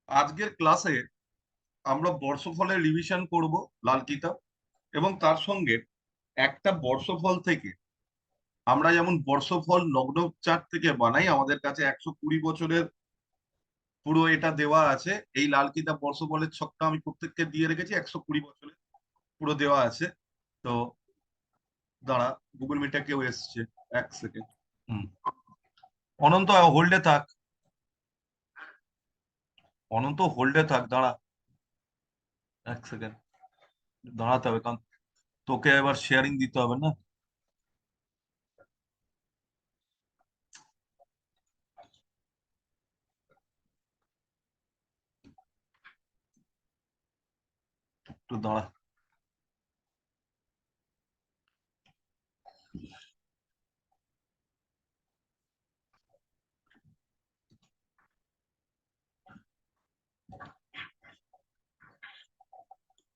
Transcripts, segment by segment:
আজকের ক্লাসে আমরা বর্ষফলের রিভিশন করব, লাল কিতাব, এবং তার সঙ্গে একটা বর্ষফল থেকে আমরা যেমন বর্ষফল লগ্ন চার্ট থেকে বানাই, আমাদের কাছে 120 বছরের পুরো এটা দেওয়া আছে। এই লাল কিতাব বর্ষফলের ছকটা আমি প্রত্যেককে দিয়ে রেখেছি, 120 বছরের পুরো দেওয়া আছে। তো দাঁড়া, গুগল মিটে কেউ এসছে, 1 সেকেন্ড। অনন্ত হোল্ডে থাক, অনন্ত হোল্ডে থাক, দাঁড়া 1 সেকেন্ড। দাঁড়াতে হবে, কারণ তোকে এবার শেয়ারিং দিতে হবে না। একটু দাঁড়া।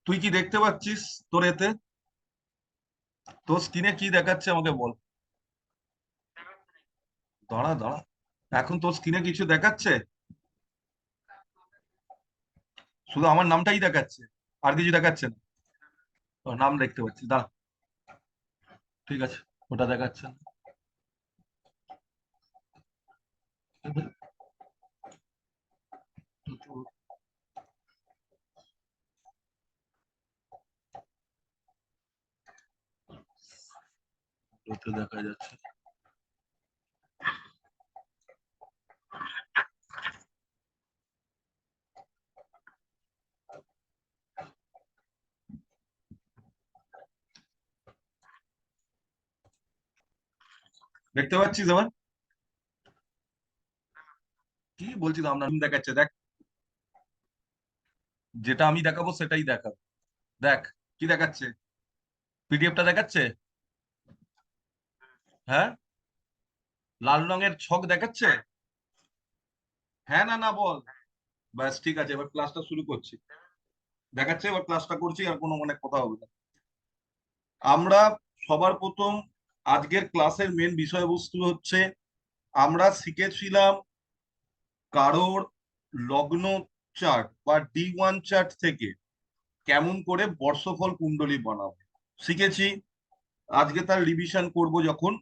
তুই কি দেখতে পাচ্ছিস তোর এতে? তোর স্ক্রিনে কি দেখাচ্ছে আমাকে বল। দাঁড়া দাঁড়া, এখন তোর স্ক্রিনে কিছু দেখাচ্ছে? শুধু আমার নামটাই দেখাচ্ছে, আর কিছু দেখাচ্ছে না? তোর নাম দেখতে পাচ্ছি, দাঁড়া। ঠিক আছে, ওটা দেখাচ্ছে না। ওতে দেখা যাচ্ছে। দেখতে পাচ্ছিস এবার? কি বলছিস, আমার নাম দেখাচ্ছে, দেখ। যেটা আমি দেখাবো সেটাই দেখাবো। দেখ কি দেখাচ্ছে, পিডিএফটা দেখাচ্ছে। হ্যাঁ, লাল রঙের ছক দেখাচ্ছে। হ্যাঁ না না বল। ব্যাস ঠিক আছে, এবার ক্লাসটা শুরু করছি। দেখাচ্ছে, এবার ক্লাসটা করছি, আর কোনো মানে কথা হবে না। আমরা সবার প্রথম আজকের ক্লাসের মেন বিষয়বস্তু হচ্ছে, আমরা শিখেছিলাম কারোর লগ্ন চার্ট বা D1 চার্ট থেকে কেমন করে বর্ষফল কুণ্ডলী বানাবো শিখেছি। আজকে তার রিভিশন করব। যখন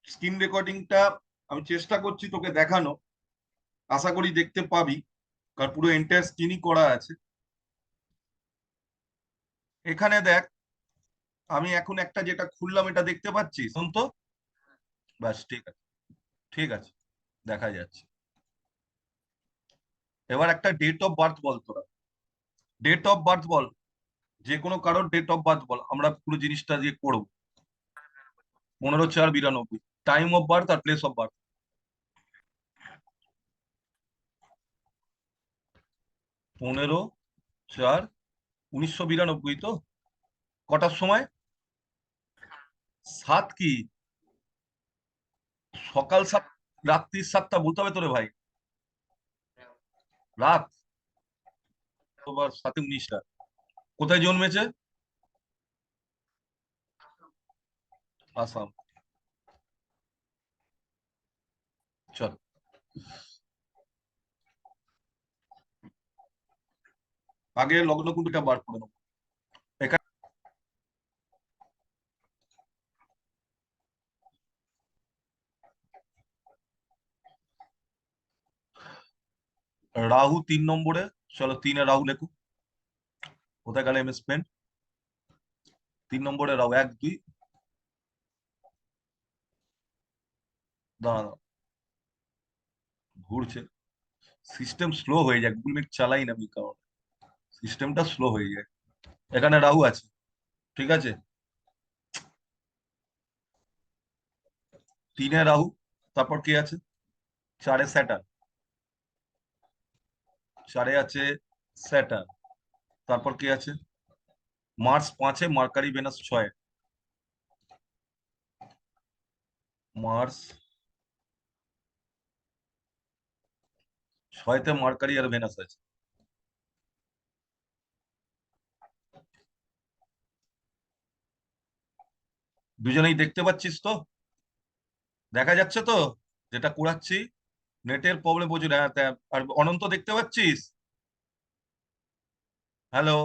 স্ক্রিন রেকর্ডিংটা আমি চেষ্টা করছি তোকে দেখানো, আশা করি দেখতে পাবি, কারণ পুরো এন্টায়ার স্ক্রিনই করা আছে। এখানে দেখ, আমি এখন একটা যেটা খুললাম এটা দেখতে পাচ্ছিস তো? ব্যাস ঠিক আছে, ঠিক আছে, দেখা যাচ্ছে। এবার একটা ডেট অফ বার্থ বল তোরা, ডেট অফ বার্থ বল, যে কোনো কারোর ডেট অফ বার্থ বল, আমরা পুরো জিনিসটা দিয়ে করবো। 15/4/92। টাইম অফ বার্থ আর প্লেস অফ বার্থ। 15/4/1992 তো? কটার সময়? সাত কি? সকাল 7, রাত্রি 7টা বলতে হবে তোরে ভাই। রাত। তোমার 7/19। কোথায় জন্মেছে? আসাম। চল, আগে লগ্ন কুণ্ডটা বার করে নেবো। এখানে রাহু 3 নম্বরে। চলো 3-এ রাহু লেখো। কোথায় গেল এম এস পেন? 3 নম্বরে রাহু, 1 2। দাঁড়া দাঁড়া, ঘুরছে। সিস্টেম স্লো হয়ে যায়, গুগল মিট চালাই না আমি, কারণ সিস্টেমটা স্লো হয়ে যায়। এখানে রাহু আছে, ঠিক আছে। 3-এ রাহু, তারপর কি আছে? 4-এ স্যাটার্ন। 4-এ আছে স্যাটার্ন, তারপর কি আছে? মার্স 5-এ, মার্কারি ভেনাস 6-এ। মার্স 6-তে মার্কারি আর ভেনাস আছে। দুজনেই দেখতে পাচ্ছিস তো? দেখা যাচ্ছে তো যেটা কুড়াচ্ছি? নেটের প্রবলেম প্রচুর। হ্যাঁ আর অনন্ত দেখতে পাচ্ছিস? হ্যালো।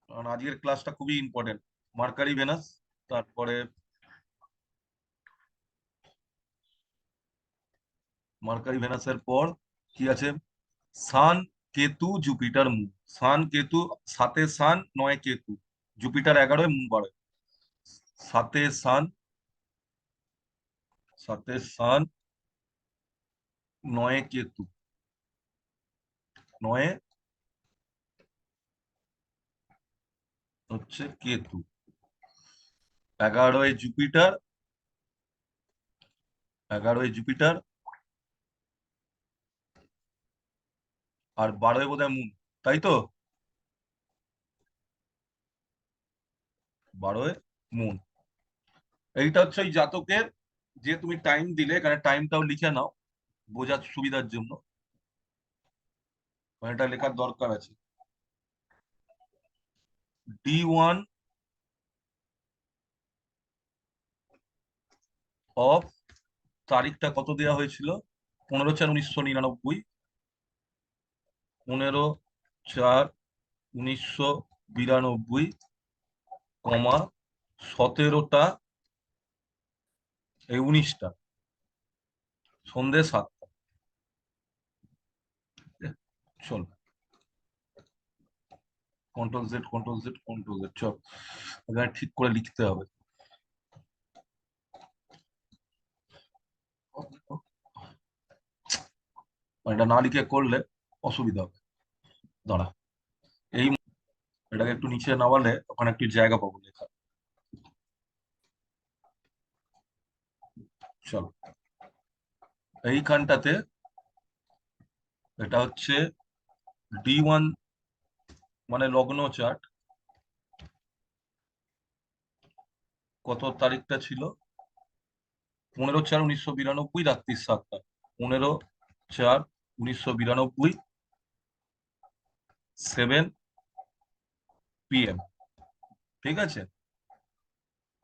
কারণ আজকের ক্লাসটা খুবই ইম্পর্টেন্ট। মার্কারি ভেনাস, তারপরে মার্কারি ভেনাসের পর কি আছে? সান, কেতু, জুপিটার, মুন। সান কেতু, সাতে সান, নয় কেতু। Jupiter 11, moon 12। সাতে সান, সাতে সান, নয়ে কেতু, নয়ে হচ্ছে কেতু, 11 জুপিটার, 11 জুপিটার, আর 12 বোধহয় মুন, তাই তো? 12 মুন। এইটা হচ্ছে ওই জাতকের, যে তুমি টাইম দিলে, এখানে টাইমটাও লিখে নাও বোঝার সুবিধার জন্য, এটা লেখার দরকার আছে। D1 অফ, তারিখটা কত দেওয়া হয়েছিল? 15/4/1999, 15/4/1992, কমা 17টা, এই 19টা, সন্ধে 7টা। চল, control Z, control Z, control Z, চল এখানে ঠিক করে লিখতে হবে। এটা না লিখে করলে অসুবিধা হবে। দাঁড়া, এই এটাকে একটু নিচে নামালে ওখানে একটু জায়গা পাবো লেখা। চলো, এইখানটাতে এটা হচ্ছে D1, মানে লগ্ন চার্ট। কত তারিখটা ছিল? 15/4/1992, রাত্রি 7টা। 15/4/1992, 7 PM। ঠিক আছে,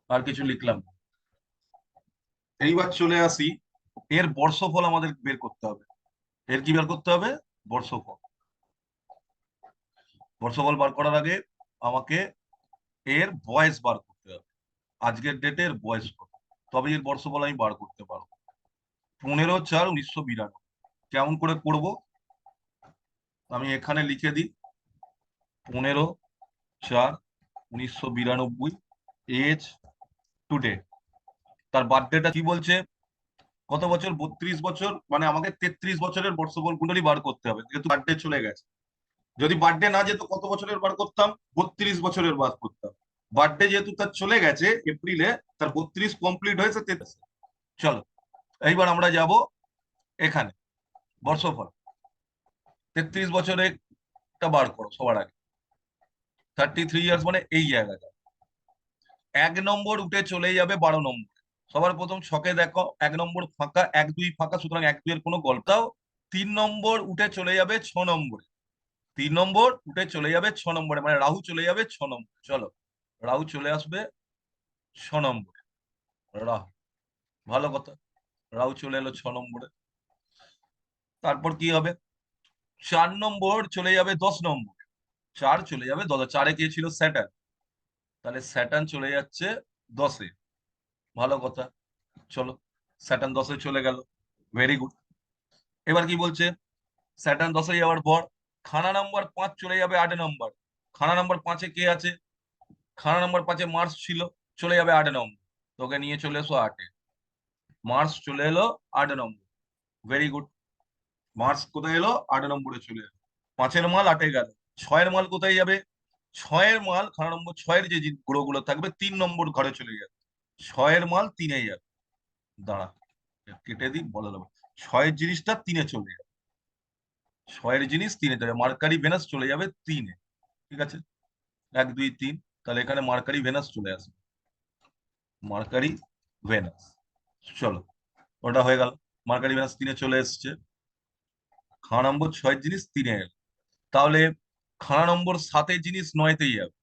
আর কিছু লিখলাম না। এইবার চলে আসি, এর বর্ষফল আমাদের বের করতে হবে। এর কি বের করতে হবে? বর্ষফল। বর্ষফল বার করার আগে আমাকে এর বয়স বার করতে হবে। আজকের ডেটে এর বয়স কত, তবে এর বর্ষফল আমি বার করতে পারবো। 15/4/1992। কেমন করে করব? আমি এখানে লিখে দিই 15/4/1992, এজ টুডে। তার বার্থডেটা কি বলছে? কত বছর? 32 বছর, মানে আমাকে 33 বছরের বর্ষফল কুণ্ডলী বার করতে হবে, যেহেতু বার্থডে চলে গেছে। যদি বার্থডে না যেত, কত বছরের বার করতাম? 32 বছরের বার করতাম। বার্থডে যেহেতু তার চলে গেছে এপ্রিলে, তার 32 কমপ্লিট হয়েছে 33। চলো, এইবার আমরা যাব এখানে বর্ষফল। 33 বছরে একটা বার করো সবার আগে। 33 ইয়ার্স মানে এই জায়গাটা। 1 নম্বর উঠে চলে যাবে 12 নম্বর। সবার প্রথম ছকে দেখো 1 নম্বর ফাঁকা, 1 2 ফাঁকা, সুতরাং 1 2 এর কোনো গল্পটাও। 3 নম্বর উঠে চলে যাবে 6 নম্বরে। 3 নম্বর উঠে চলে যাবে 6 নম্বরে, মানে রাহু চলে যাবে 6 নম্বর। চলো, রাহু চলে আসবে 6 নম্বরে। রাহু, ভালো কথা, রাহু চলে এলো 6 নম্বরে। তারপর কি হবে? 4 নম্বর চলে যাবে 10 নম্বর। 4 চলে যাবে 10, 4-এ কে ছিল? স্যাটার্ন। তাহলে স্যাটার্ন চলে যাচ্ছে 10-এ। ভালো কথা, চলো, স্যাটার্ন 10-এ চলে গেল। Very good. এবার কি বলছে? স্যাটার্ন 10-এ যাওয়ার পর খানা নাম্বার 5 চলে যাবে 8 নম্বর। খানা নাম্বার 5-এ কে আছে? খানা নাম্বার 5-এ মার্স ছিল, চলে যাবে 8 নম্বর। তোকে নিয়ে চলে এসো 8-এ। মার্স চলে এলো 8 নম্বর। Very good. মার্স কোথায় এলো? 8 নম্বরে চলে এলো। 5-এর মাল 8-এ গেল। 6-এর মাল কোথায় যাবে? 6-এর মাল, খানা নম্বর 6-এর যে গ্রহগুলো থাকবে 3 নম্বর ঘরে চলে যাবে। 6-এর মাল 3-এ যাবে। দাঁড়া, কেটে দিই, বলে দেবো। 6-এর জিনিসটা 3-এ চলে যাবে। 6-এর জিনিস 3-এ যাবে, মার্কারি ভেনাস চলে যাবে 3-এ। ঠিক আছে, 1 2 3। তাহলে এখানে মার্কারি ভেনাস চলে আসবে। মার্কারি ভেনাস, চলো, ওটা হয়ে গেল। মার্কারি ভেনাস 3-এ চলে এসছে। খানা নম্বর 6-এর জিনিস 3-এ এলো। তাহলে খানা নম্বর 7-এর জিনিস 9-তেই যাবে।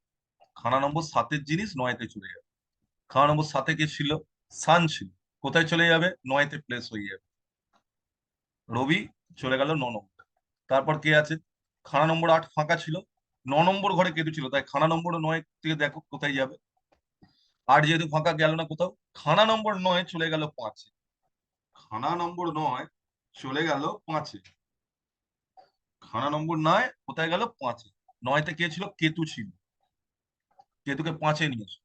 খানা নম্বর 7-এর জিনিস 9-তে চলে যাবে। খাওয়া নম্বর 7-এ কে ছিল? সান ছিল। কোথায় চলে যাবে? 9-তে প্লেস হয়ে যাবে। রবি চলে গেল 9 নম্বর। তারপর কে আছে? খানা নম্বর 8 ফাঁকা ছিল, 9 নম্বর ঘরে কেতু ছিল, তাই খানা নম্বর 9 থেকে দেখো কোথায় যাবে। 8 যেহেতু ফাঁকা, গেল না কোথাও। খানা নম্বর 9 চলে গেল 5-এ। খানা নম্বর 9 চলে গেল 5-এ। খানা নম্বর 9 কোথায় গেল? 5-এ। 9-তে কে ছিল? কেতু ছিল। কেতুকে 5-এ নিয়ে এসো।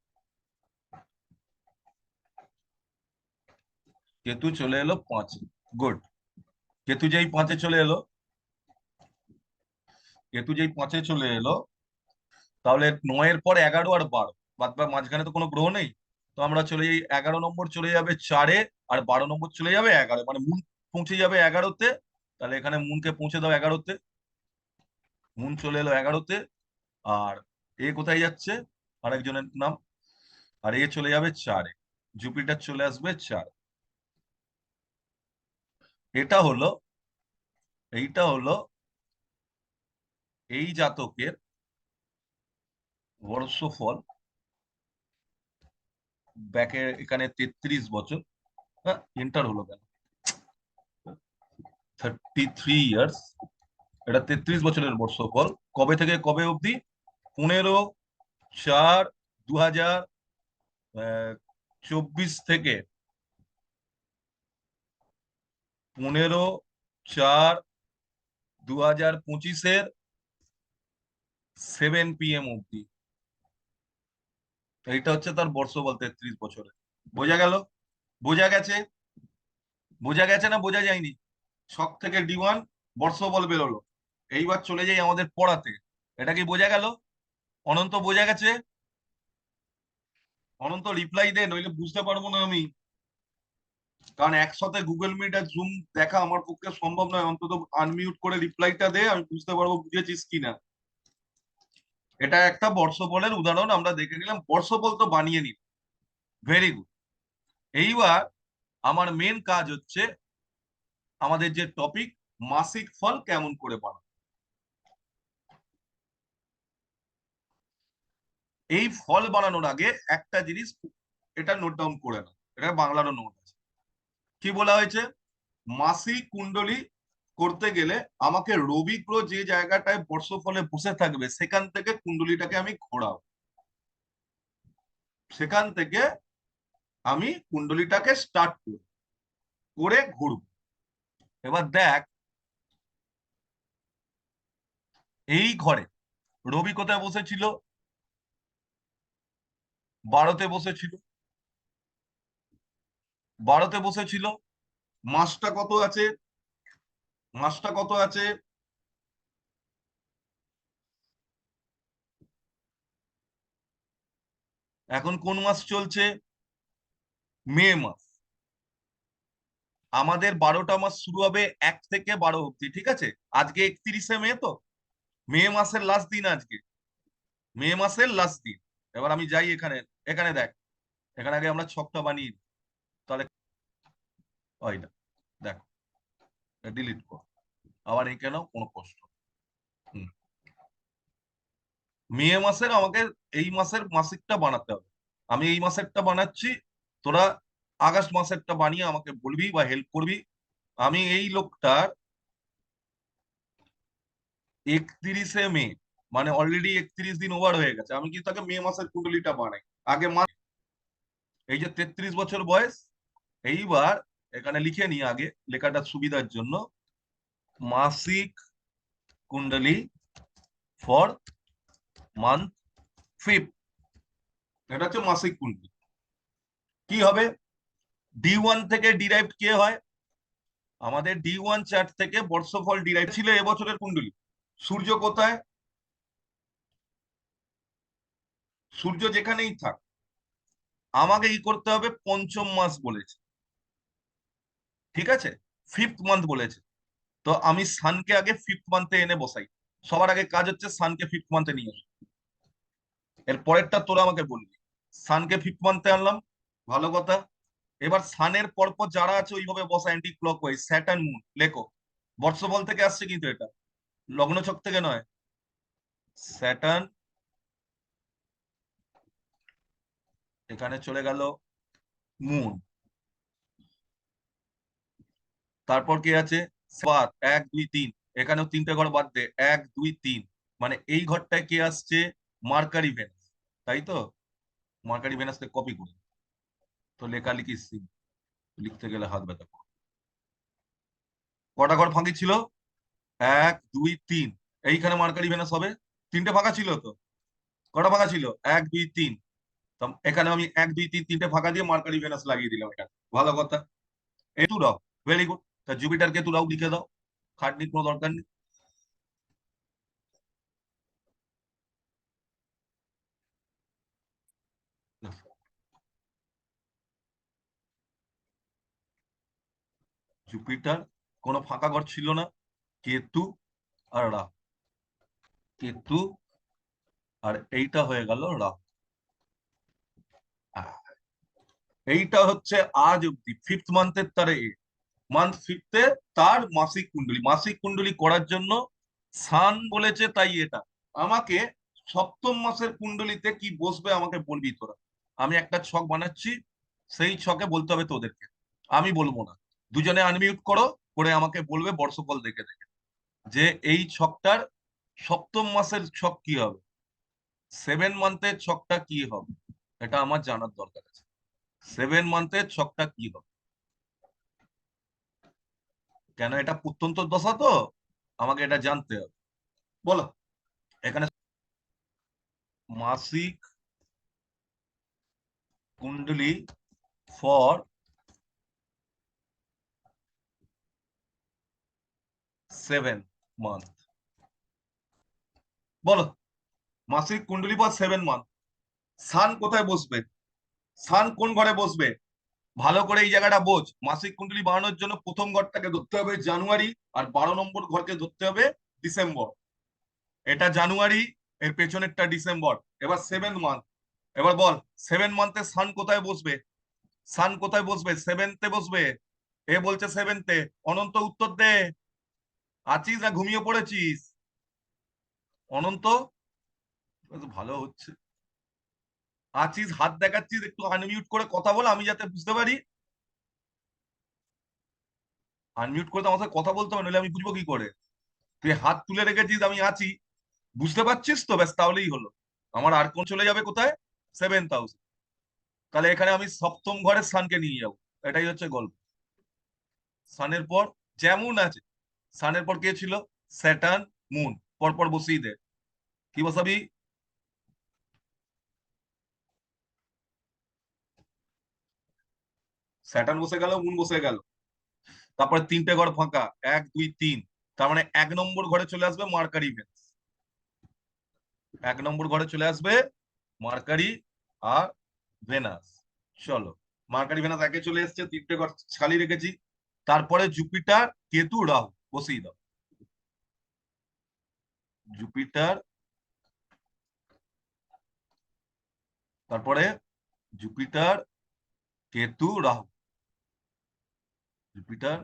কেতু চলে এলো 5-এ। গুড। কেতু যেই 5-এ চলে এলো, কেতু যেই 5-এ চলে এলো, তাহলে 9-এর পর 11 আর 12, বাদ বা মাঝখানে তো কোনো গ্রহ নেই। তো আমরা চলে যাই, 11 নম্বর চলে যাবে 4-এ, আর 12 নম্বর চলে যাবে 11, মানে মুন পৌঁছে যাবে 11-তে। তাহলে এখানে মুনকে পৌঁছে দাও 11-তে। মুন চলে এলো 11-তে। আর এ কোথায় যাচ্ছে? আরেকজনের নাম। আর এ চলে যাবে 4-এ। জুপিটার চলে আসবে 4। এটা হলো, এইটা হলো এই জাতকের বর্ষফল। ব্যাকে এখানে 33 বছর। হ্যাঁ, এন্টার হলো কেন? 33 ইয়ার্স। এটা 33 বছরের বর্ষফল। কবে থেকে কবে অবধি? 15/4/2024 থেকে 15/4/2025 7 PM অবধি। এইটা হচ্ছে তার বর্ষফল 33 বছরে। বোঝা গেল? বোঝা গেছে? বোঝা গেছে না বোঝা যায়নি? ছক থেকে D1 বর্ষফল বেরোলো। এইবার চলে যাই আমাদের পড়াতে। এটা কি বোঝা গেল? অনন্ত বোঝা গেছে? অনন্ত রিপ্লাই দে, নইলে বুঝতে পারবো না আমি। কারণ একসাথে গুগল মিট আর জুম দেখা আমার পক্ষে সম্ভব নয়। অন্তত আনমিউট করে রিপ্লাইটা দে, আমি বুঝতে পারবো বুঝেছিস কিনা। এটা একটা বর্ষফলের উদাহরণ আমরা দেখে নিলাম। বর্ষফল তো বানিয়ে নিল, ভেরি গুড। এইবার আমার মেন কাজ হচ্ছে আমাদের যে টপিক, মাসিক ফল কেমন করে বানাবো। এই ফল বানানোর আগে একটা জিনিস এটা নোট ডাউন করে নাও, এটা বাংলারও নোট আছে। কি বলা হয়েছে? মাসিক কুণ্ডলী করতে গেলে আমাকে রবি গ্রহ যে জায়গাটায় বর্ষফলে বসে থাকবে সেখান থেকে কুণ্ডলীটাকে আমি ঘোরাবো। সেখান থেকে আমি কুণ্ডলীটাকে স্টার্ট করব, করে ঘুরবো। এবার দেখ, এই ঘরে রবি কোথায় বসেছিল? 12-তে বসেছিল। 12-তে বসেছিল। মাসটা কত আছে? মাসটা কত আছে? এখন কোন মাস চলছে? মে মাস। আমাদের 12টা মাস শুরু হবে 1 থেকে 12 অব্দি, ঠিক আছে? আজকে 31শে মে তো, মে মাসের লাস্ট দিন আজকে। মে মাসের লাস্ট দিন। এবার আমি যাই এখানে, এখানে দেখ, এখানে আগে আমরা ছকটা বানিয়ে নিই। তাহলে হয় না, দেখো, ডিলিট কর। আবার এই কেন কোনো কষ্ট। হুম। মে মাসের আমাকে এই মাসের মাসিকটা বানাতে হবে। আমি এই মাসেরটা বানাচ্ছি, তোরা আগস্ট মাসেরটা বানিয়ে আমাকে বলবি বা হেল্প করবি। আমি এই লোকটার 31শে মে, মানে অলরেডি 31 দিন ওভার হয়ে গেছে, আমি কি তাকে মে মাসের কুণ্ডলিটা বানাই। আগে মাস, এই যে 33 বছর বয়স। এইবার এখানে লিখে নি আগে লেখাটার সুবিধার জন্য, মাসিক কুণ্ডলী ফর মান্থ 5। এটা হচ্ছে মাসিক কুণ্ডলী। কি হবে? D1 থেকে ডিরাইভড কে হয়? আমাদের D1 চার্ট থেকে বর্ষফল ডিরাইভ ছিল এবছরের কুণ্ডলী। সূর্য কোথায়? সূর্য যেখানেই থাক, আমাকে কি করতে হবে? পঞ্চম মাস বলেছে, ঠিক আছে? 5th মান্থ বলেছে। তো আমি সানকে আগে 5th মান্থে এনে বসাই। সবার আগে কাজ হচ্ছে সানকে 5th মান্থে নিয়ে আসো। এর পরেরটা তোরা আমাকে বলবি। সানকে 5th মান্থে আনলাম, ভালো কথা। এবার সানের পরপর যারা আছে ওইভাবে বসা, অ্যান্টি ক্লকওয়াইজ। স্যাটার্ন, মুন লেখো। বর্ষফল থেকে আসছে কিন্তু এটা, লগ্নছক থেকে নয়। স্যাটার্ন, এখানে চলে গেল মুন, তারপর কি আছে বাদ 1 2 3, এখানেও 3টে ঘর বাদ দে 1 2 3, মানে এই ঘরটায় কে আসছে মার্কারি ভেনাস, তাই তো? মার্কারি ভেনাসকে কপি করি, তো লেখালেখি সিন, লিখতে গেলে হাত ব্যথা করে। কটা ঘর ফাঁকি ছিল? 1 2 3, এইখানে মার্কারি ভেনাস হবে, 3টে ফাঁকা ছিল তো, কটা ফাঁকা ছিল 1 2 3, তো এখানে আমি 1 2 3 3টে ফাঁকা দিয়ে মার্কারি ভেনাস লাগিয়ে দিলাম এখানে, ভালো কথা। কেতু রাও, ভেরি গুড, তা জুপিটার কেতু রাও লিখে দাও, খাটনির কোনো দরকার নেই। জুপিটার, কোনো ফাঁকা ঘর ছিল না, কেতু আর রাহু, কেতু আর এইটা হয়ে গেল রাহু। আহ, এইটা হচ্ছে আজ অব্দি 5th মান্থের তারে, মান্থ 5th-এ তার মাসিক কুণ্ডলী, মাসিক কুণ্ডলী করার জন্য সান বলেছে, তাই এটা আমাকে সপ্তম মাসের কুণ্ডলীতে কি বসবে আমাকে বলবি তোরা, আমি একটা ছক বানাচ্ছি, সেই ছকে বলতে হবে তোদেরকে, আমি বলবো না। দুজনে আনমিউট করো, করে আমাকে বলবে বর্ষফল দেখে দেখে যে এই ছকটার সপ্তম মাসের ছক কি হবে, 7 মান্থের ছকটা কি হবে, এটা আমার জানার দরকার আছে। 7 মান্থের ছকটা কি হবে, কেন এটা প্রত্যন্ত দশা তো, আমাকে এটা জানতে হবে। বলো এখানে মাসিক কুণ্ডলী ফর 7 মান্থ, বলো মাসিক কুণ্ডলী ফর 7 মান্থ, সান কোথায় বসবে, সান কোন ঘরে বসবে, ভালো করে এই জায়গাটা বোঝ। মাসিক কুণ্ডলী বানানোর জন্য প্রথম ঘরটাকে ধরতে হবে জানুয়ারি, আর 12 নম্বর ঘরকে ধরতে হবে ডিসেম্বর। এটা জানুয়ারি, এর পেছনেরটা ডিসেম্বর, এবার 7 মান্থ, এবার বল 7 মান্থে সান কোথায় বসবে, সান কোথায় বসবে, 7th-এ বসবে, এ বলছে 7th-এ, অনন্ত উত্তর দে, আছিস না ঘুমিয়ে পড়েছিস অনন্ত? বেশ ভালো হচ্ছে, আছিস, হাত দেখাচ্ছিস, একটু আনমিউট করে কথা বল আমি যাতে বুঝতে পারি, আনমিউট করে তো আমার সাথে কথা বলতে হবে, নইলে আমি বুঝবো কি করে? তুই হাত তুলে রেখেছিস, আমি আছি, বুঝতে পারছিস তো, ব্যাস তাহলেই হলো। আমার আর কোন চলে যাবে কোথায়, 7th হাউস, তাহলে এখানে আমি সপ্তম ঘরের সানকে নিয়ে যাবো, এটাই হচ্ছে গল্প। সানের পর যেমন আছে, সানের পর কে ছিল, স্যাটার্ন, মুন, পরপর বসিয়ে দে, কি বসাবি, স্যাটার্ন বসে গেল, মুন বসে গেল, তারপরে 3টে ঘর ফাঁকা, 1 2 3, তার মানে 1 নম্বর ঘরে চলে আসবে মার্কারি ভেনাস, 1 নম্বর ঘরে চলে আসবে মার্কারি আর ভেনাস। চলো, মার্কারি ভেনাস একে চলে এসছে, 3টে ঘর খালি রেখেছি, তারপরে জুপিটার কেতু রাহু বসিয়ে দাও, জুপিটার, তারপরে জুপিটার কেতু রাহু, জুপিটার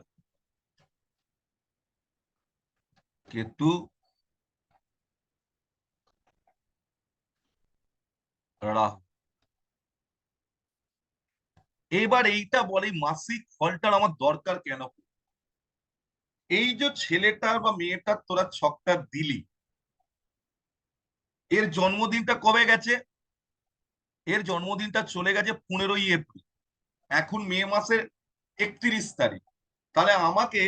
কেতু রাহু। এবার এইটা বলে মাসিক ফলটার আমার দরকার কেন, এই যে ছেলেটার বা মেয়েটার তোরা ছকটা দিলি, এর জন্মদিনটা কবে গেছে, এর জন্মদিনটা চলে গেছে 15ই এপ্রিল, এখন মে মাসের 31 তারিখ, তাহলে আমাকে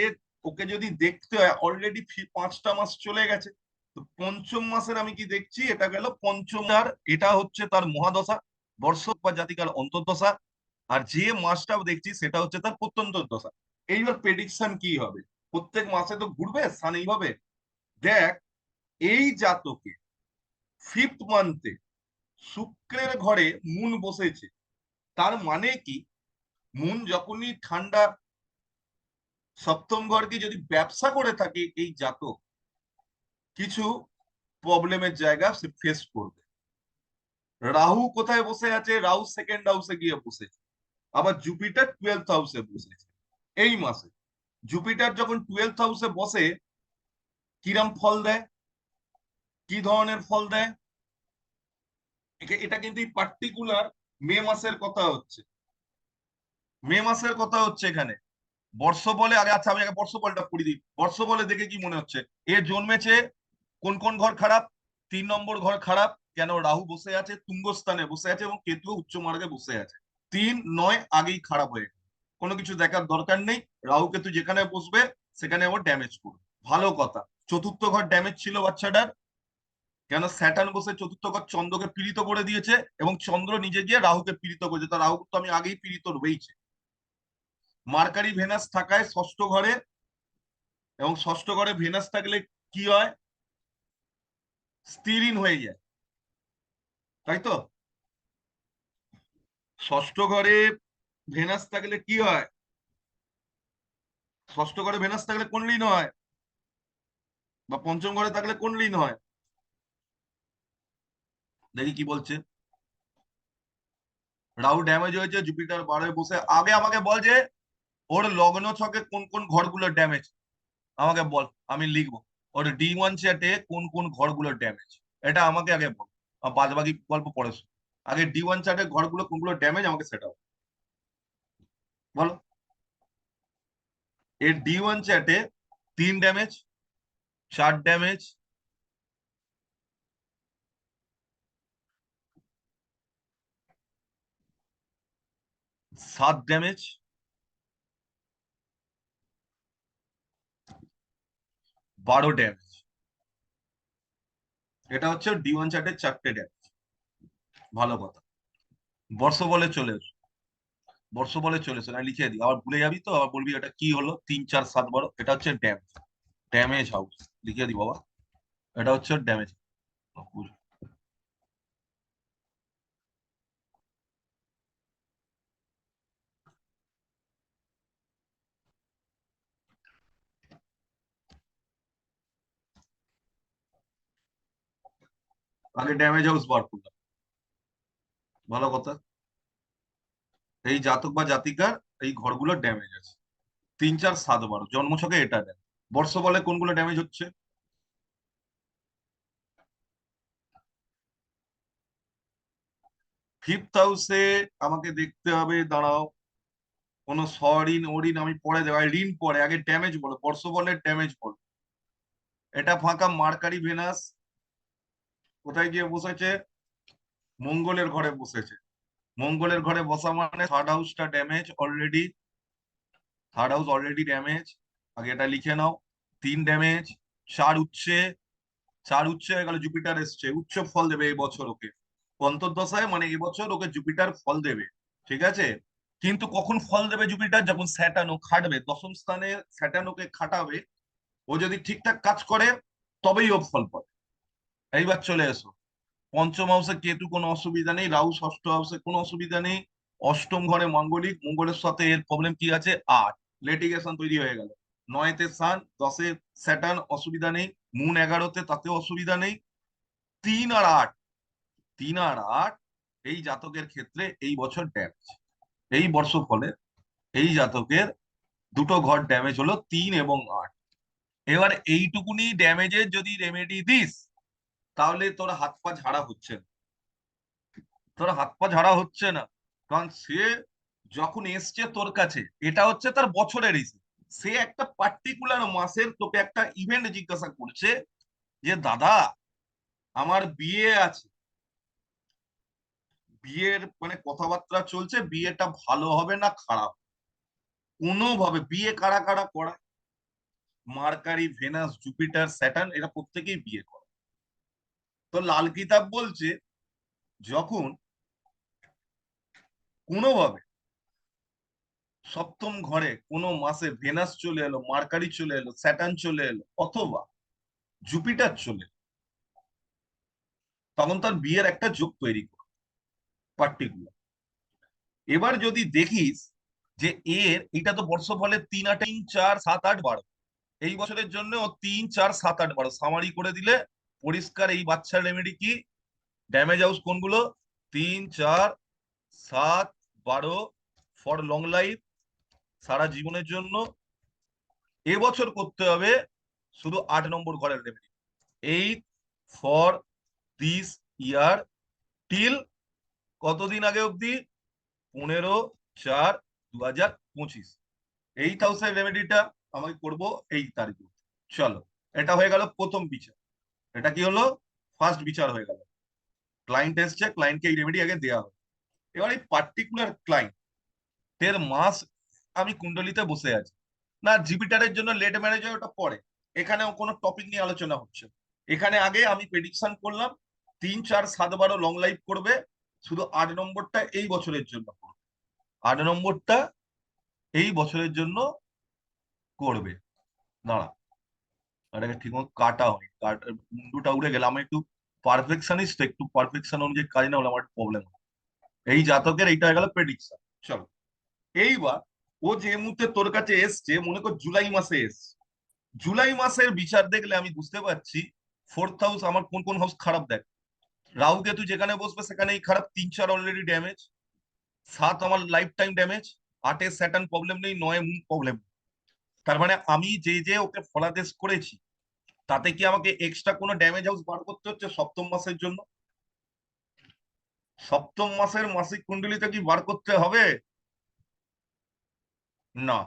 ওকে যদি দেখতে হয় অলরেডি 5টা মাস চলে গেছে, তো পঞ্চম মাসের আমি কি দেখছি, এটা গেল পঞ্চম, আর এটা হচ্ছে তার মহাদশা, বর্ষ বা জাতিকাল অন্তর্দশা, আর যে মাসটা দেখছি সেটা হচ্ছে তার প্রত্যন্ত দশা। এইবার প্রেডিকশন কি হবে, প্রত্যেক মাসে তো ঘুরবে সান এইভাবে, দেখ এই জাতকে 5th মান্থে শুক্রের ঘরে মুন বসেছে, তার মানে কি, মুন যখনই ঠান্ডা, সপ্তম ঘরকে যদি ব্যবসা করে থাকে এই জাতক, কিছু প্রবলেমের জায়গা সে ফেস করবে। রাহু কোথায় বসে আছে, রাহু 2nd হাউসে গিয়ে বসেছে, আবার জুপিটার 12th হাউসে বসেছে এই মাসে। জুপিটার যখন 12th হাউসে বসে কিরম ফল দেয়, কি ধরনের ফল দেয়, এটা কিন্তু পার্টিকুলার মে মাসের কথা হচ্ছে, মে মাসের কথা হচ্ছে এখানে। বর্ষ বলে আগে, আচ্ছা আমি আগে বর্ষ বলটা পড়ি দিই। বর্ষ বলে দেখে কি মনে হচ্ছে? এ জন্মেছে কোন কোন ঘর খারাপ? 3 নম্বর ঘর খারাপ। কেন? রাহু বসে আছে, তুঙ্গস্থানে বসে আছে এবং কেতু উচ্চ মার্গে বসে আছে। 3, 9 আগেই খারাপ হয়ে গেছে। কোনো কিছু দেখার দরকার নেই। রাহু কেতু যেখানে বসবে সেখানে ও ড্যামেজ করবে। ভালো কথা। চতুর্থ ঘর ড্যামেজ ছিল বাচ্চাটার। কেন? স্যাটার্ন বসে চতুর্থ ঘর চন্দ্রকে পীড়িত করে দিয়েছে এবং চন্দ্র নিজে গিয়ে রাহুকে পীড়িত করেছে। তা রাহু তো আমি আগেই পীড়িত রয়েছে। মার্কারি ভেনাস থাকায় ষষ্ঠ ঘরে, এবং ষষ্ঠ ঘরে ভেনাস থাকলে কি হয়? স্থিরহীন হয়ে যায়, তাই তো? ষষ্ঠ ঘরে ভেনাস থাকলে কি হয়? ষষ্ঠ ঘরে ভেনাস থাকলে কোন লীন হয়? বা পঞ্চম ঘরে থাকলে কোন লীন হয়? দেখি কি বলছে। রাহু ড্যামেজ হয়েছে, জুপিটার 12 বসে। আগে আমাকে বল যে ওর লগ্ন ছকে কোন কোন ঘরগুলো ড্যামেজ, আমাকে বল, আমি লিখবো। ওর D1 চ্যাটে কোন কোন ঘরগুলো ড্যামেজ, এটা আমাকে আগে বল। বাদ বাকি গল্প পরে শোন। আগে D1 চ্যাটে ঘরগুলো কোনগুলো ড্যামেজ আমাকে সেটা বলো। এর D1 চ্যাটে 3 damage, 4 damage, 7 damage, 12 damage. এটা হচ্ছে D1 চ্যাটের 4টে ড্যামেজ। ভালো কথা। বর্ষ বলে চলে এসো। বর্ষ বলে চলে এসো, আমি লিখে দিই, আবার ভুলে যাবি তো, আবার বলবি এটা কি হলো, 3, 4, 7, 12। এটা হচ্ছে ড্যামেজ, ড্যামেজ হাউস। লিখে দিই বাবা, এটা হচ্ছে ড্যামেজ। আগে ড্যামেজ হাউস বার করলাম। ভালো কথা। এই জাতক বা জাতিকার এই ঘরগুলো ড্যামেজ আছে। 3, 4, 7, 12 জন্মছকে এটা দেয়। বর্ষ বলে কোনগুলো ড্যামেজ হচ্ছে? ফিফথ হাউসে আমাকে দেখতে হবে, দাঁড়াও। কোনো স্বঋণ অঋণ আমি পরে দেবো, ঋণ পরে, আগে ড্যামেজ বলো, বর্ষ বলে ড্যামেজ বলো। এটা ফাঁকা মার্কারি ভেনাস কোথায় গিয়ে বসেছে? মঙ্গলের ঘরে বসেছে। মঙ্গলের ঘরে বসা মানে থার্ড হাউসটা damage already. Third house already damage. আগে এটা লিখে নাও। 3 ড্যামেজ। 4 উচ্ছে। 4 উচ্ছে হয়ে গেল, জুপিটার এসছে, উচ্চ ফল দেবে এই বছর ওকে। অন্তর্দশায় মানে এবছর ওকে জুপিটার ফল দেবে। ঠিক আছে। কিন্তু কখন ফল দেবে জুপিটার? যখন স্যাটার্ন ও খাটবে, দশম স্থানে স্যাটার্ন ওকে খাটাবে। ও যদি ঠিকঠাক কাজ করে তবেই ও ফল পাবে। এইবার চলে এসো। পঞ্চম হাউসে কেতু, কোনো অসুবিধা নেই। রাহু ষষ্ঠ হাউসে, কোনো অসুবিধা নেই। অষ্টম ঘরে মঙ্গলিক, মঙ্গলের সাথে এর প্রবলেম কি আছে? 8, লিটিগেশন তৈরি হয়ে গেল। 9তে সান, 10এ স্যাটার্ন, অসুবিধা নেই। মুন 11তে, তাতেও অসুবিধা নেই। 3 আর 8, 3 আর 8 এই জাতকের ক্ষেত্রে এই বছর ড্যামেজ। এই বর্ষ ফলে এই জাতকের দুটো ঘর ড্যামেজ হলো, 3 এবং 8। এবার এইটুকুনি ড্যামেজের যদি রেমেডি দিস, তাহলে তোর হাত পা ঝাড়া হচ্ছে না। তোর হাত পা ঝাড়া হচ্ছে না, কারণ সে যখন এসছে তোর কাছে, এটা হচ্ছে তার বছরের ইস্যু। সে একটা পার্টিকুলার মাসের তোকে একটা ইভেন্ট জিজ্ঞাসা করছে যে দাদা আমার বিয়ে আছে। বিয়ের মানে কথাবার্তা চলছে, বিয়েটা ভালো হবে না খারাপ। কোনোভাবে বিয়ে কারা কারা করায়? মার্কারি ভেনাস জুপিটার স্যাটার্ন এরা প্রত্যেকেই বিয়ে করে। তো লাল কিতাব বলছে যখন কোনোভাবে সপ্তম ঘরে কোনো মাসে ভেনাস চলে এলো, মার্কারি চলে এলো, স্যাটার্ন চলে এলো, অথবা জুপিটার চলে এলো, তখন তার বিয়ের একটা যোগ তৈরি করে পার্টিকুলার। এবার যদি দেখিস যে এর এটা তো বর্ষ ফলে 3, 8, 3, 4, 7, 8, 12 এই বছরের জন্য ও 3, 4, 7, 8, 12 সামারি করে দিলে পরিষ্কার এই বাচ্চার রেমেডি কি? ড্যামেজ হাউস কোনগুলো? 3, 4, 7, 12 ফর লং লাইফ, সারা জীবনের জন্য। এবছর করতে হবে শুধু 8 নম্বর ঘরের remedy. 8 for this year till কতদিন আগে অবধি? 15/4/2025। 8 হাউসের রেমেডিটা আমাকে করব এই তারিখে। চলো, এটা হয়ে গেল প্রথম বিচার। এটা কি হলো? ফার্স্ট বিচার হয়ে গেল। ক্লায়েন্ট এসছে, ক্লায়েন্টকে এই রেমেডি আগে দেওয়া হবে। এবার এই পার্টিকুলার ক্লায়েন্টের মাস আমি কুণ্ডলিতে বসে আছি না, জিপিটারের জন্য লেট ম্যারেজ হয় ওটা পরে, এখানেও কোনো টপিক নিয়ে আলোচনা হচ্ছে না। এখানে আগে আমি প্রেডিকশন করলাম 3, 4, 7, 12 লং লাইফ করবে, শুধু 8 নম্বরটা এই বছরের জন্য করবে। 8 নম্বরটা এই বছরের জন্য করবে। দাঁড়া, এটাকে ঠিক মতো কাটা হয়, মুন্ডুটা উড়ে গেলে আমি একটু পারফেকশনিস্ট, একটু পারফেকশন অনুযায়ী কাজ না হলে আমার প্রবলেম হয়। এই জাতকের এইটা হয়ে গেল প্রেডিকশন। চলো, এইবার ও যে মুহূর্তে তোর কাছে এসছে, মনে কর জুলাই মাসে এসছে, জুলাই মাসের বিচার দেখলে আমি বুঝতে পারছি 4th হাউস আমার কোন কোন হাউস খারাপ। দেখ, রাহু কেতু যেখানে বসবে সেখানেই খারাপ, 3, 4 অলরেডি ড্যামেজ, 7 আমার লাইফ টাইম ড্যামেজ, 8-এ স্যাটার্ন প্রবলেম নেই, 9-এ মুন প্রবলেম। তার মানে আমি যে যে ওকে ফলাদেশ করেছি তাতে কি আমাকে এক্সট্রা কোনো ড্যামেজ হাউস বার করতে হচ্ছে সপ্তম মাসের জন্য? সপ্তম মাসের মাসিক কুণ্ডলিতে কি বার করতে হবে? না,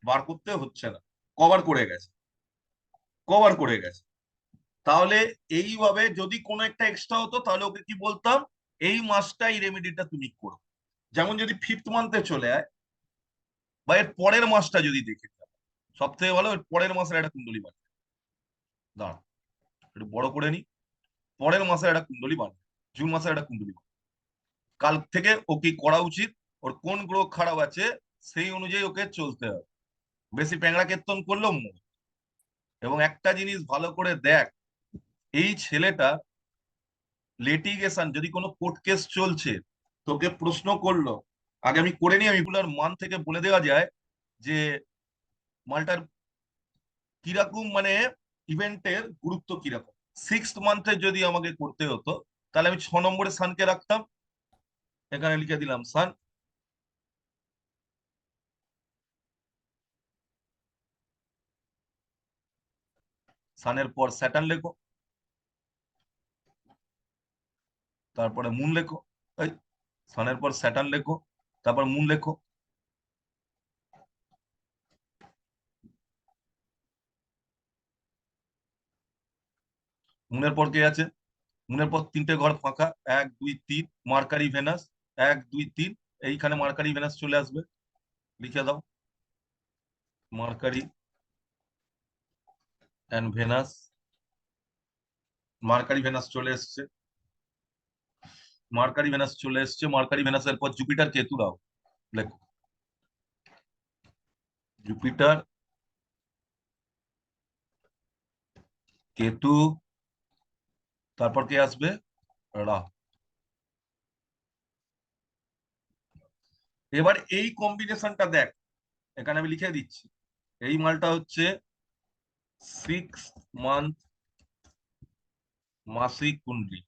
বার করতে হচ্ছে না, কভার করে গেছে, কভার করে গেছে। তাহলে এইভাবে যদি কোনো একটা এক্সট্রা হতো তাহলে ওকে কি বলতাম, এই মাসটা এই রেমেডিটা তুমি করো। যেমন যদি 5th মান্থে চলে আয় বা এর পরের মাসটা যদি দেখে যাও, সব থেকে ভালো এর পরের মাসের একটা কুণ্ডলী বানিয়ে। দাঁড়া, একটু বড় করে নি। পরের মাসে একটা কুণ্ডলী বানিয়ে, জুন মাসে একটা কুণ্ডলী বানিয়ে, কাল থেকে ও কি করা উচিত, ওর কোন গ্রহ খারাপ আছে সেই অনুযায়ী ওকে চলতে হবে। বেশি প্যাংরা কীর্তন করলেও মুখ। এবং একটা জিনিস ভালো করে দেখ, এই ছেলেটা লিটিগেশন যদি কোনো কোর্ট কেস চলছে, তোকে প্রশ্ন করলো, আগে আমি করে নি, আমি এগুলোর মান থেকে বলে দেওয়া যায় যে মালটার কিরকম, মানে ইভেন্টের গুরুত্ব কিরকম। 6th মান্থে যদি আমাকে করতে হতো তাহলে আমি 6 নম্বরে সানকে রাখতাম, এখানে লিখে দিলাম সান। সানের পর স্যাটার্ন লেখো, তারপরে মুন লেখো। এই, সানের পর স্যাটার্ন লেখো, তারপর মুন লেখো। মুনের পর কে আছে? মুনের পর 3টে ঘর ফাঁকা, 1, 2, 3, মার্কারি ভেনাস, 1, 2, 3, এইখানে মার্কারি ভেনাস চলে আসবে, লিখে দাও। Mercury and Venus, Mercury Venus চলে এসছে, মার্কারি ভেনাস চলে এসছে। মার্কারি ভেনাসের পর জুপিটার কেতু রাহু লেখো, জুপিটার কেতু, তারপর কে আসবে? রাহু। এবার এই কম্বিনেশনটা দেখ, এখানে আমি লিখে দিচ্ছি। এই মালটা হচ্ছে 6 মান্থ মাসিক কুণ্ডলী,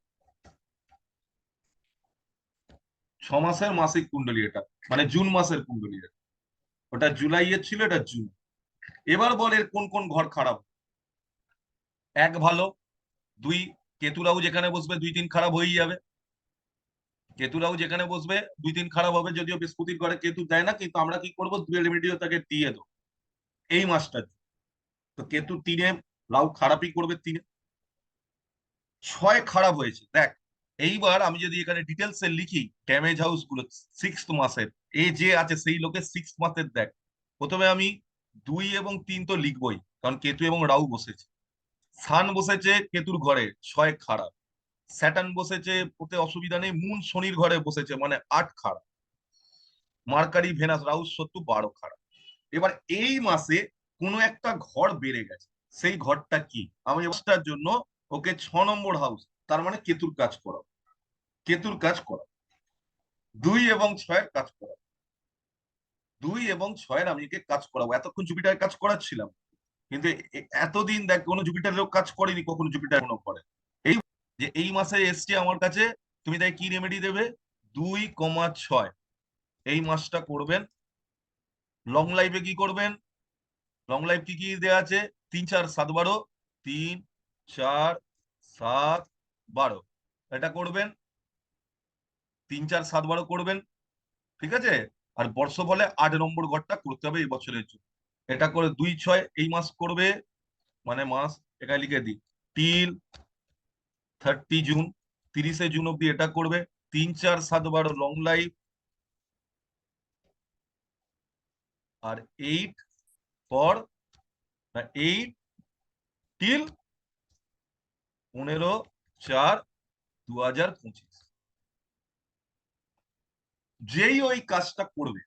6 মাসের মাসিক কুণ্ডলী এটা, মানে জুন মাসের কুণ্ডলী এটা। ওটা জুলাই এর ছিল, এটা জুন। এবার বল এর কোন কোন ঘর খারাপ। 1 ভালো, 2 কেতু রাহু যেখানে বসবে 2, 3 খারাপ হয়েই যাবে। কেতু রাহু যেখানে বসবে 2, 3 খারাপ হবে, যদিও বৃহস্পতির ঘরে কেতু দেয় না, কিন্তু আমরা কি করবো, ডুয়েল রেমেডিও তাকে দিয়ে দেবো এই মাসটা। তো কেতু 3-এ, রাহু খারাপই করবে 3-এ। 6 খারাপ হয়েছে দেখ। এইবার আমি যদি এখানে ডিটেলসে লিখি ড্যামেজ হাউস গুলো 6th মাসের, এ যে আছে সেই লোকের 6th মাসের দেখ। প্রথমে আমি 2 এবং 3 তো লিখবই, কারণ কেতু এবং রাহু বসেছে। সান বসেছে কেতুর ঘরে, 6 খারাপ। স্যাটার্ন বসেছে, ওতে অসুবিধা নেই। মুন শনির ঘরে বসেছে, মানে 8 খারাপ। মার্কারি ভেনাস রাহু শত্রু 12 খারাপ। এবার এই মাসে কোনো একটা ঘর বেড়ে গেছে, সেই ঘরটা কি? আমি অবস্থার জন্য ওকে 6 নম্বর হাউস, তার মানে কেতুর কাজ করাবো, কেতুর কাজ করা, 2 এবং 6-এর কাজ করা, 2 এবং 6-এর আমি একে কাজ করাবো। এতক্ষণ জুপিটারের কাজ করাচ্ছিলাম, কিন্তু এতদিন দেখ কোনো জুপিটারেও কাজ করেনি, কখনো জুপিটার কোনো করে। এই যে এই মাসে এসছে আমার কাছে, তুমি তাই কি রেমেডি দেবে? 2, 6 এই মাসটা করবেন। লং লাইফে কি করবেন? লং লাইফ কি কি দেওয়া আছে? 3, 4, 7, 12, 3, 4, 7, 12 এটা করবেন। 3 4 7 12 করবেন, ঠিক আছে। আর বর্ষফলে 8 নম্বর ঘরটা করতে হবে এই বছরের জন্য। এটা করে 2 6 এই মাস করবে, মানে মাস এখানে লিখে দিই, টিল 30 জুন, 30শে জুন অব্দি এটা করবে। 3 4 7 12 লং লাইফ, আর 8 ফর 8 টিল 15/4/2025। যেই ওই কাজটা করবে,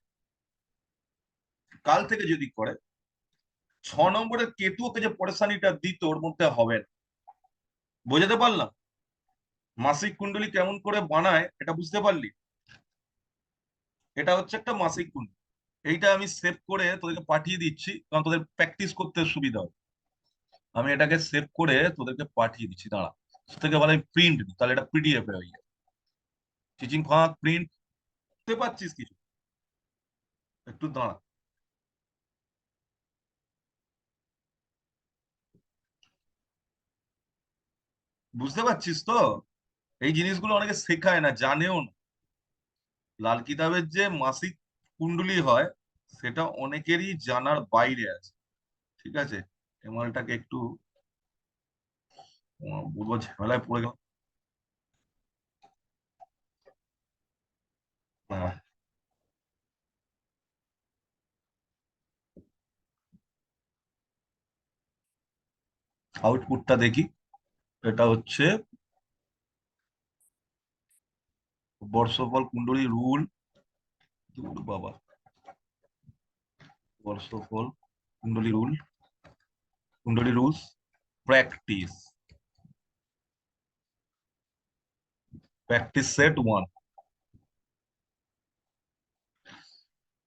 কাল থেকে যদি করে, 6 নম্বরের কেতু ওকে যে পরেশানিটা দিত ওর মধ্যে হবে না। বোঝাতে পারলাম? মাসিক কুণ্ডলী কেমন করে বানায় এটা বুঝতে পারলি? এটা হচ্ছে একটা মাসিক কুণ্ডলী। এইটা আমি সেভ করে তোদেরকে পাঠিয়ে দিচ্ছি, কারণ তোদের প্র্যাকটিস করতে সুবিধা হবে। আমি এটাকে সেভ করে তোদেরকে পাঠিয়ে দিচ্ছি, দাঁড়া। থেকে বলে প্রিন্ট, তাহলে এটা পিডিএফ এ হয়ে যাবে। টিচিং ফাঁক প্রিন্ট করতে পারছিস কিছু? একটু দাঁড়া। বুঝতে পারছিস তো? এই জিনিসগুলো অনেকে শেখায় না, জানেও না। লাল কিতাবের যে মাসিক কুণ্ডলী হয়, সেটা অনেকেরই জানার বাইরে আছে। ঠিক আছে, এমআলটাকে একটু বলবো ঝামেলায় পড়ে গেল। আউটপুটটা দেখি। এটা হচ্ছে বর্ষফল কুণ্ডলী রুল। দূর বাবা, বর্ষফল কুণ্ডলী রুল, কুণ্ডলী রুলস, প্র্যাকটিস, প্র্যাকটিস সেট 1।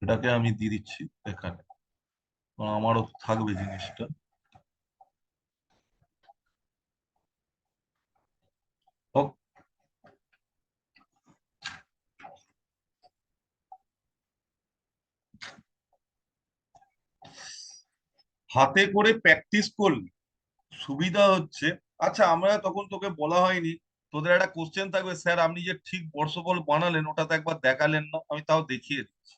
এটাকে আমি দিয়ে দিচ্ছি এখানে, কারণ আমারও থাকবে জিনিসটা। ও, হাতে করে প্র্যাকটিস করলে সুবিধা হচ্ছে। আচ্ছা, আমরা তখন তোকে বলা হয়নি, তোদের একটা কোশ্চেন থাকবে, স্যার আপনি যে ঠিক বর্ষফল বানালেন ওটা তো একবার দেখালেন না। আমি তাও দেখিয়ে দিচ্ছি,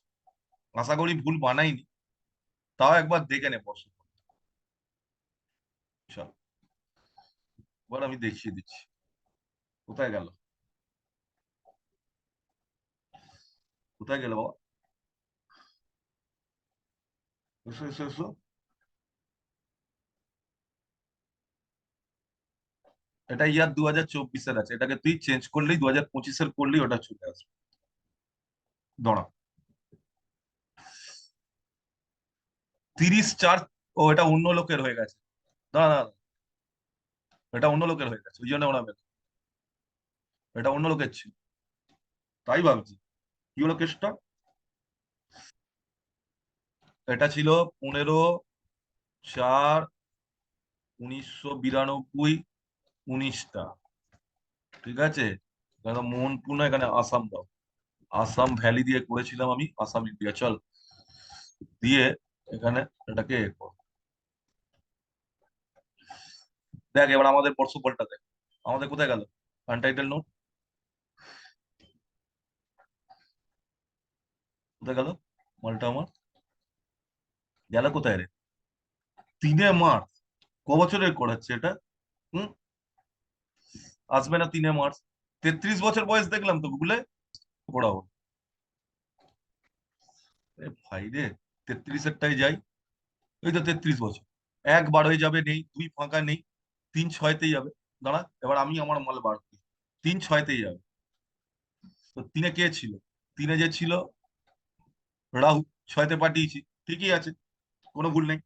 আশা করি ভুল বানাইনি। তাও একবার দেখে নে বর্ষফল। চল, এবার আমি দেখিয়ে দিচ্ছি। কোথায় গেল, কোথায় গেল বাবা? এসো এসো এসো। এটা ইয়ার 2024-এর আছে, এটাকে তুই চেঞ্জ করলেই 2025-এর করলেই ওটা চলে আসবে। দাঁড়া, 30 4। ও, এটা অন্য লোকের হয়ে গেছে। দাঁড়া দাঁড়া, এটা অন্য লোকের হয়ে গেছে, ওই জন্য ওরা এটা অন্য লোকের ছিল। তাই ভাবছি কি হলো কেসটা। এটা ছিল 15/4/1992, 19টা। ঠিক আছে, এখানে মোহনপুর না, এখানে আসাম দাও। আসাম ভ্যালি দিয়ে করেছিলাম আমি, আসাম ইন্ডিয়া, চল। দিয়ে এখানে এটাকে এ কর। দেখ এবার আমাদের বর্ষফলটা দেখ। আমাদের কোথায় গেল আনটাইটেল নোট? কোথায় গেল মালটা আমার? গেল কোথায় রে? 3 মার্চ? ক বছরের করাচ্ছে এটা? হুম, আসবে না 3 মার্চ। 33 বছর বয়স দেখলাম তো গুগলে, পড়াবো। ভাই রে, 33-এরটাই যাই। ওই তো 33 বছর। 1 12 যাবে, নেই 2 ফাঁকা নেই, 3 6-তেই যাবে। দাঁড়া, এবার আমি আমার মাল বার করি। 3 6-তেই যাবে। তো 3-এ কে ছিল? 3-এ যে ছিল রাহু, 6-তে পাঠিয়েছি, ঠিকই আছে, কোনো ভুল নেই।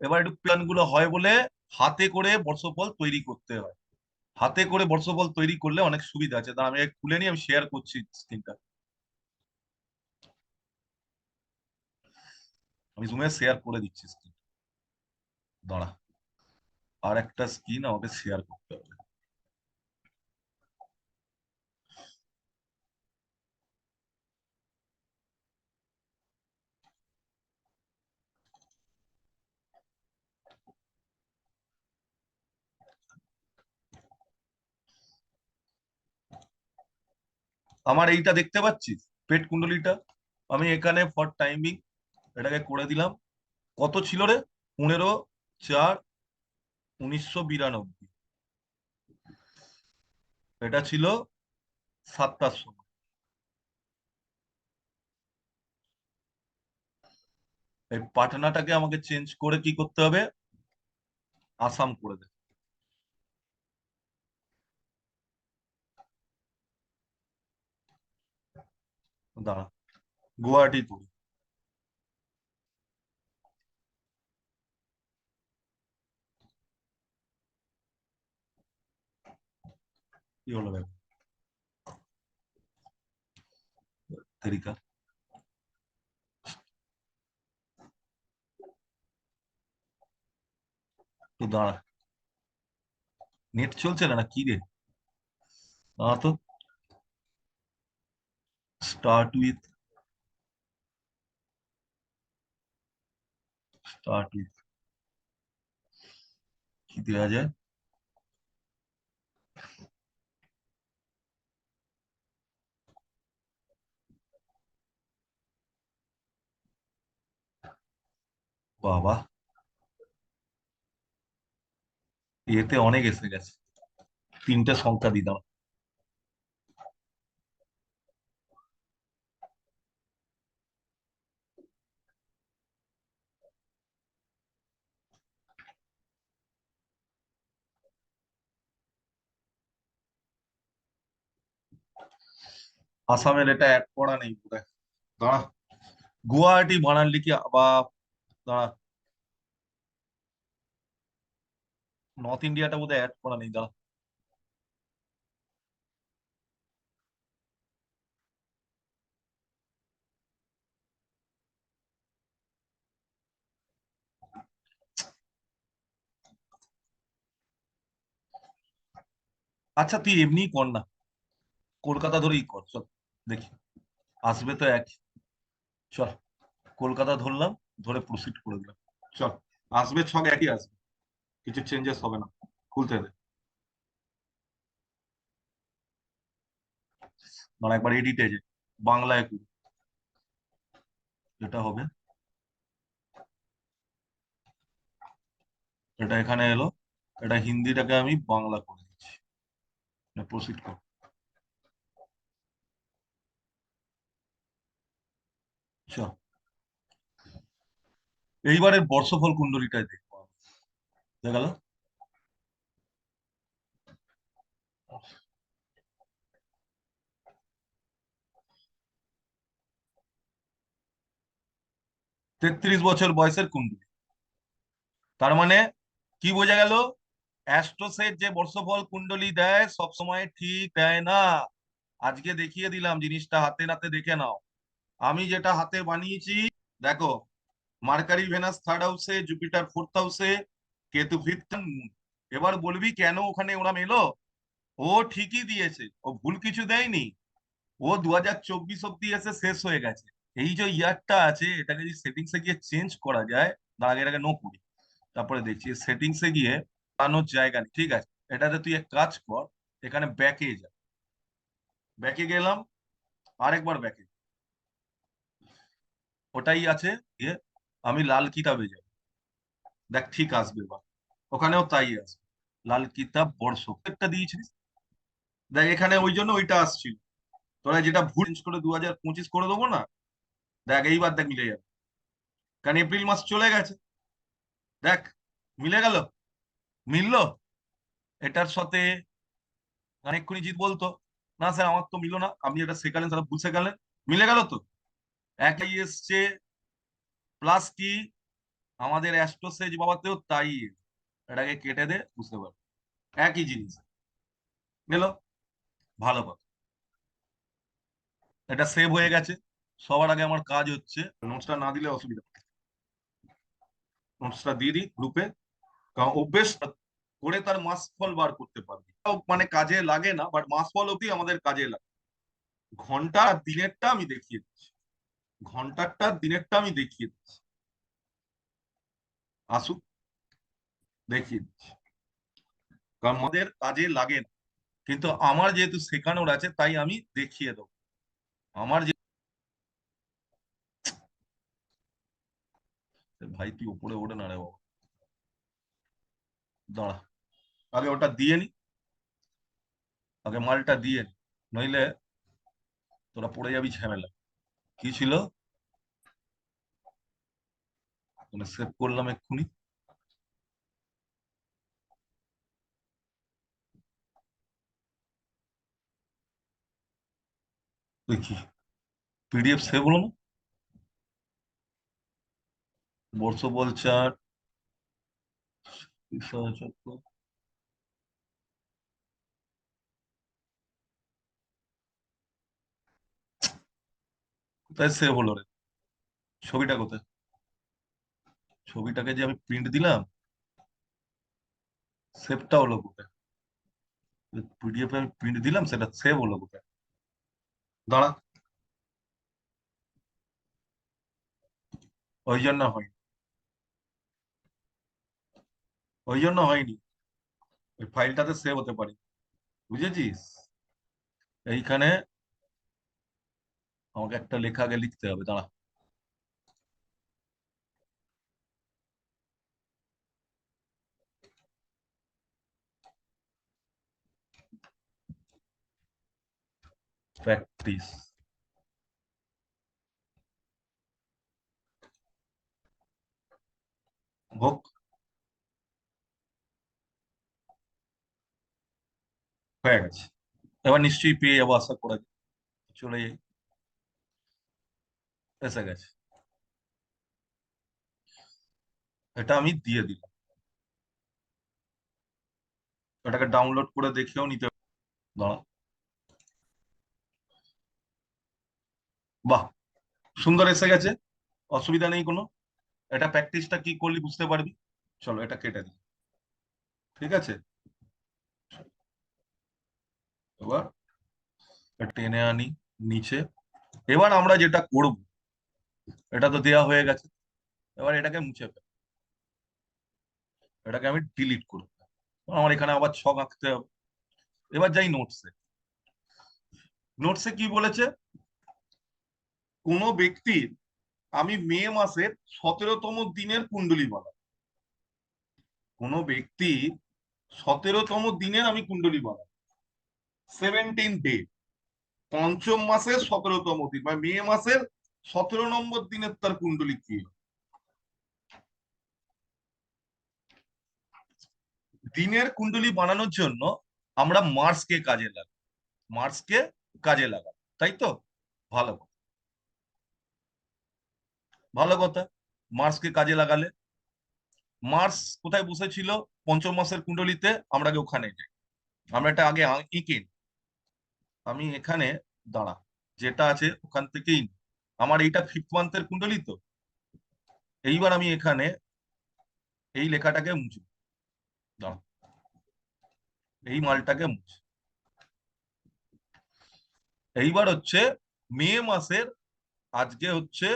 এবার একটু প্ল্যান গুলো হয় বলে হাতে করে বর্ষফল তৈরি করতে হয়। হাতে করে বর্ষফল তৈরি করলে অনেক সুবিধা আছে। দাঁড়া, আমি খুলে নিয়ে আমি শেয়ার করছি স্ক্রিনটা। আমি জুমে শেয়ার করে দিচ্ছি স্ক্রিন। দাঁড়া, আর একটা স্ক্রিন আমাকে শেয়ার করতে হবে। আমার এইটা দেখতে পাচ্ছিস, পেট কুণ্ডলিটা? আমি এখানে ফর টাইমিং এটাকে করে দিলাম। কত ছিল রে? 15/4/1992। এটা ছিল 7টার সময়। এই পাটনাটাকে আমাকে চেঞ্জ করে কি করতে হবে? আসাম করে দে। দাঁড়া, গুয়াহাটি করি। কি হলো ব্যাপার? তেরিকা। তো দাঁড়া, নেট চলছে না না কি রে? দাঁড়া তো। স্টার্ট উইথ, স্টার্ট উইথ কি দেওয়া যায়? বাবা, এতে অনেক এসে গেছে। তিনটে সংখ্যা দিতাম। আসামের এটা অ্যাড করা নেই বোধহয়। দাঁড়া, গুয়াহাটি বানান লিখি আবার। দাঁড়া, নর্থ ইন্ডিয়াটা বোধহয় অ্যাড করা নেই। দাঁড়া। আচ্ছা তুই এমনি কর না, কলকাতা ধরেই কর, চল দেখি আসবে তো এক। চল, কলকাতা ধরলাম, ধরে প্রসিড করে দিলাম। চল, আসবে ছক একই আসবে, কিছু চেঞ্জেস হবে না। খুলতে দে। মানে একবার এডিটে যে বাংলায় করি, এটা হবে। এটা এখানে এলো, এটা হিন্দিটাকে আমি বাংলা করে দিচ্ছি। প্রসিড কর। চল, এইবারের বর্ষফল কুণ্ডলীটাই দেখবো। দেখা গেল 33 বছর বয়সের কুণ্ডলী। তার মানে কি বোঝা গেল? অ্যাস্ট্রোসেট যে বর্ষফল কুণ্ডলী দেয় সব সময় ঠিক দেয় না। আজকে দেখিয়ে দিলাম জিনিসটা, হাতে নাতে দেখে নাও। আমি যেটা হাতে বানিয়েছি, দেখো, মার্কারি ভেনাস থার্ড হাউসে, জুপিটার ফোর্থ হাউসে, কেতু ফিফথ। এবার বলবি কেন ওখানে ওরা এলো? ও ঠিকই দিয়েছে, ও ভুল কিছু দেয়নি। ও 2024 অব্দি এসে শেষ হয়ে গেছে। এই যে ইয়ারটা আছে, এটাকে যদি সেটিংসে গিয়ে চেঞ্জ করা যায়, তার আগে এটাকে নো করি, তারপরে দেখছি সেটিংসে গিয়ে বানানোর জায়গা নেই। ঠিক আছে, এটাতে তুই এক কাজ কর, এখানে ব্যাকে যা। ব্যাকে গেলাম, আরেকবার ব্যাকে, ওটাই আছে। গিয়ে আমি লাল কিতাবে যাই, দেখ ঠিক আসবে এবার। ওখানেও তাই আছে, লাল কিতাব বর্ষ একটা দিয়েছিস। দেখ এখানে ওই জন্য ওইটা আসছিল। তোরা যেটা ভুল চেঞ্জ করে 2025 করে দেবো না, দেখ এইবার দেখ মিলে যাবে। কারণ এপ্রিল মাস চলে গেছে। দেখ, মিলে গেল, মিললো। এটার সাথে অনেকক্ষণই জিত বলতো, না স্যার আমার তো মিলো না, আপনি এটা শেখালেন, স্যার ভুল শেখালেন। মিলে গেল তো, একই এসছে। প্লাস কি, আমাদের অ্যাস্ট্রোসেজ বাবাতেও তাই এসছে। এটাকে কেটে দে, বুঝতে পারবে একই জিনিস গেল। ভালো কথা, এটা সেভ হয়ে গেছে। সবার আগে আমার কাজ হচ্ছে, নোটসটা না দিলে অসুবিধা, নোটসটা দিয়ে দিই গ্রুপে। কারণ অভ্যেস করে তার মাস ফল বার করতে পারবি। তাও মানে কাজে লাগে না, বাট মাস ফল অব্দি আমাদের কাজে লাগে। ঘন্টা আর দিনেরটা আমি দেখিয়ে দিচ্ছি, ঘন্টারটা দিনেরটা আমি দেখিয়ে দিচ্ছি। আসুক, দেখিয়ে দিচ্ছি। কারণ আমাদের কাজে লাগে না, কিন্তু আমার যেহেতু শেখানোর আছে তাই আমি দেখিয়ে দেবো। আমার যে ভাই তুই উপরে ওঠে না রে বাবা, দাঁড়া, আগে ওটা দিয়ে নি, আগে মালটা দিয়ে নি, নইলে তোরা পড়ে যাবি ঝামেলা। কি ছিল, সেভ করলাম এক্ষুনি। দেখি পিডিএফ সেভ হলো না, বর্ষ বলচার কোথায় সেভ হলো রে, ছবিটা কোথায়, ছবিটাকে যে আমি প্রিন্ট দিলাম, সেভটা হলো কোথায়, পিডিএফ আমি প্রিন্ট দিলাম সেটা সেভ হলো কোথায়, দাঁড়া, ওই জন্য হয়নি, ওই জন্য হয়নি, ওই ফাইলটাতে সেভ হতে পারি, বুঝেছিস। এইখানে আমাকে একটা লেখা আগে লিখতে হবে, দাঁড়া। প্র্যাকটিস, হোক, হয়ে গেছে, এবার নিশ্চয়ই পেয়ে যাবো আশা করা যায়। চলে যাই, এসে গেছে, এটা আমি দিয়ে দিলাম, এটাকে ডাউনলোড করে দেখেও নিতে হবে। দাঁড়া, বাহ, সুন্দর এসে গেছে, অসুবিধা নেই কোনো। এটা প্র্যাকটিসটা কি করলি বুঝতে পারবি। চলো এটা কেটে দিই, ঠিক আছে। এবার এটা টেনে আনি নিচে। এবার আমরা যেটা করব, এটা তো দেয়া হয়ে গেছে, এবার এটাকে মুছে ফেল, এটাকে আমি ডিলিট করব। আমার এখানে আবার ছক আঁকতে হবে। এবার যাই নোটসে, নোটসে কি বলেছে, কোনো ব্যক্তির, আমি মে মাসের 17তম দিনের কুণ্ডলী বানাবো, কোনো ব্যক্তির 17তম দিনের আমি কুণ্ডলী বানাবো, 17 ডে, পঞ্চম মাসের 17তম দিন মানে মে মাসের 17 নম্বর দিনের তার কুণ্ডলী কি হবে? দিনের কুণ্ডলী বানানোর জন্য আমরা মার্সকে কাজে লাগাই, মার্সকে কাজে লাগাই, তাই তো, ভালো কথা, ভালো কথা। মার্সকে কাজে লাগালে, মার্স কোথায় বসেছিল পঞ্চম মাসের কুণ্ডলিতে, আমরা আগে ওখানে যাই, আমরা এটা আগে এঁকে নিই। আমি এখানে, দাঁড়া, যেটা আছে ওখান থেকেই নিই। আমার এইটা ফিফথ মান্থের কুণ্ডলী তো, এইবার আমি এখানে এই লেখাটাকে মুছি, দাঁড়া, এই মালটাকে মুছি। এইবার হচ্ছে মে মাসের, আজকে হচ্ছে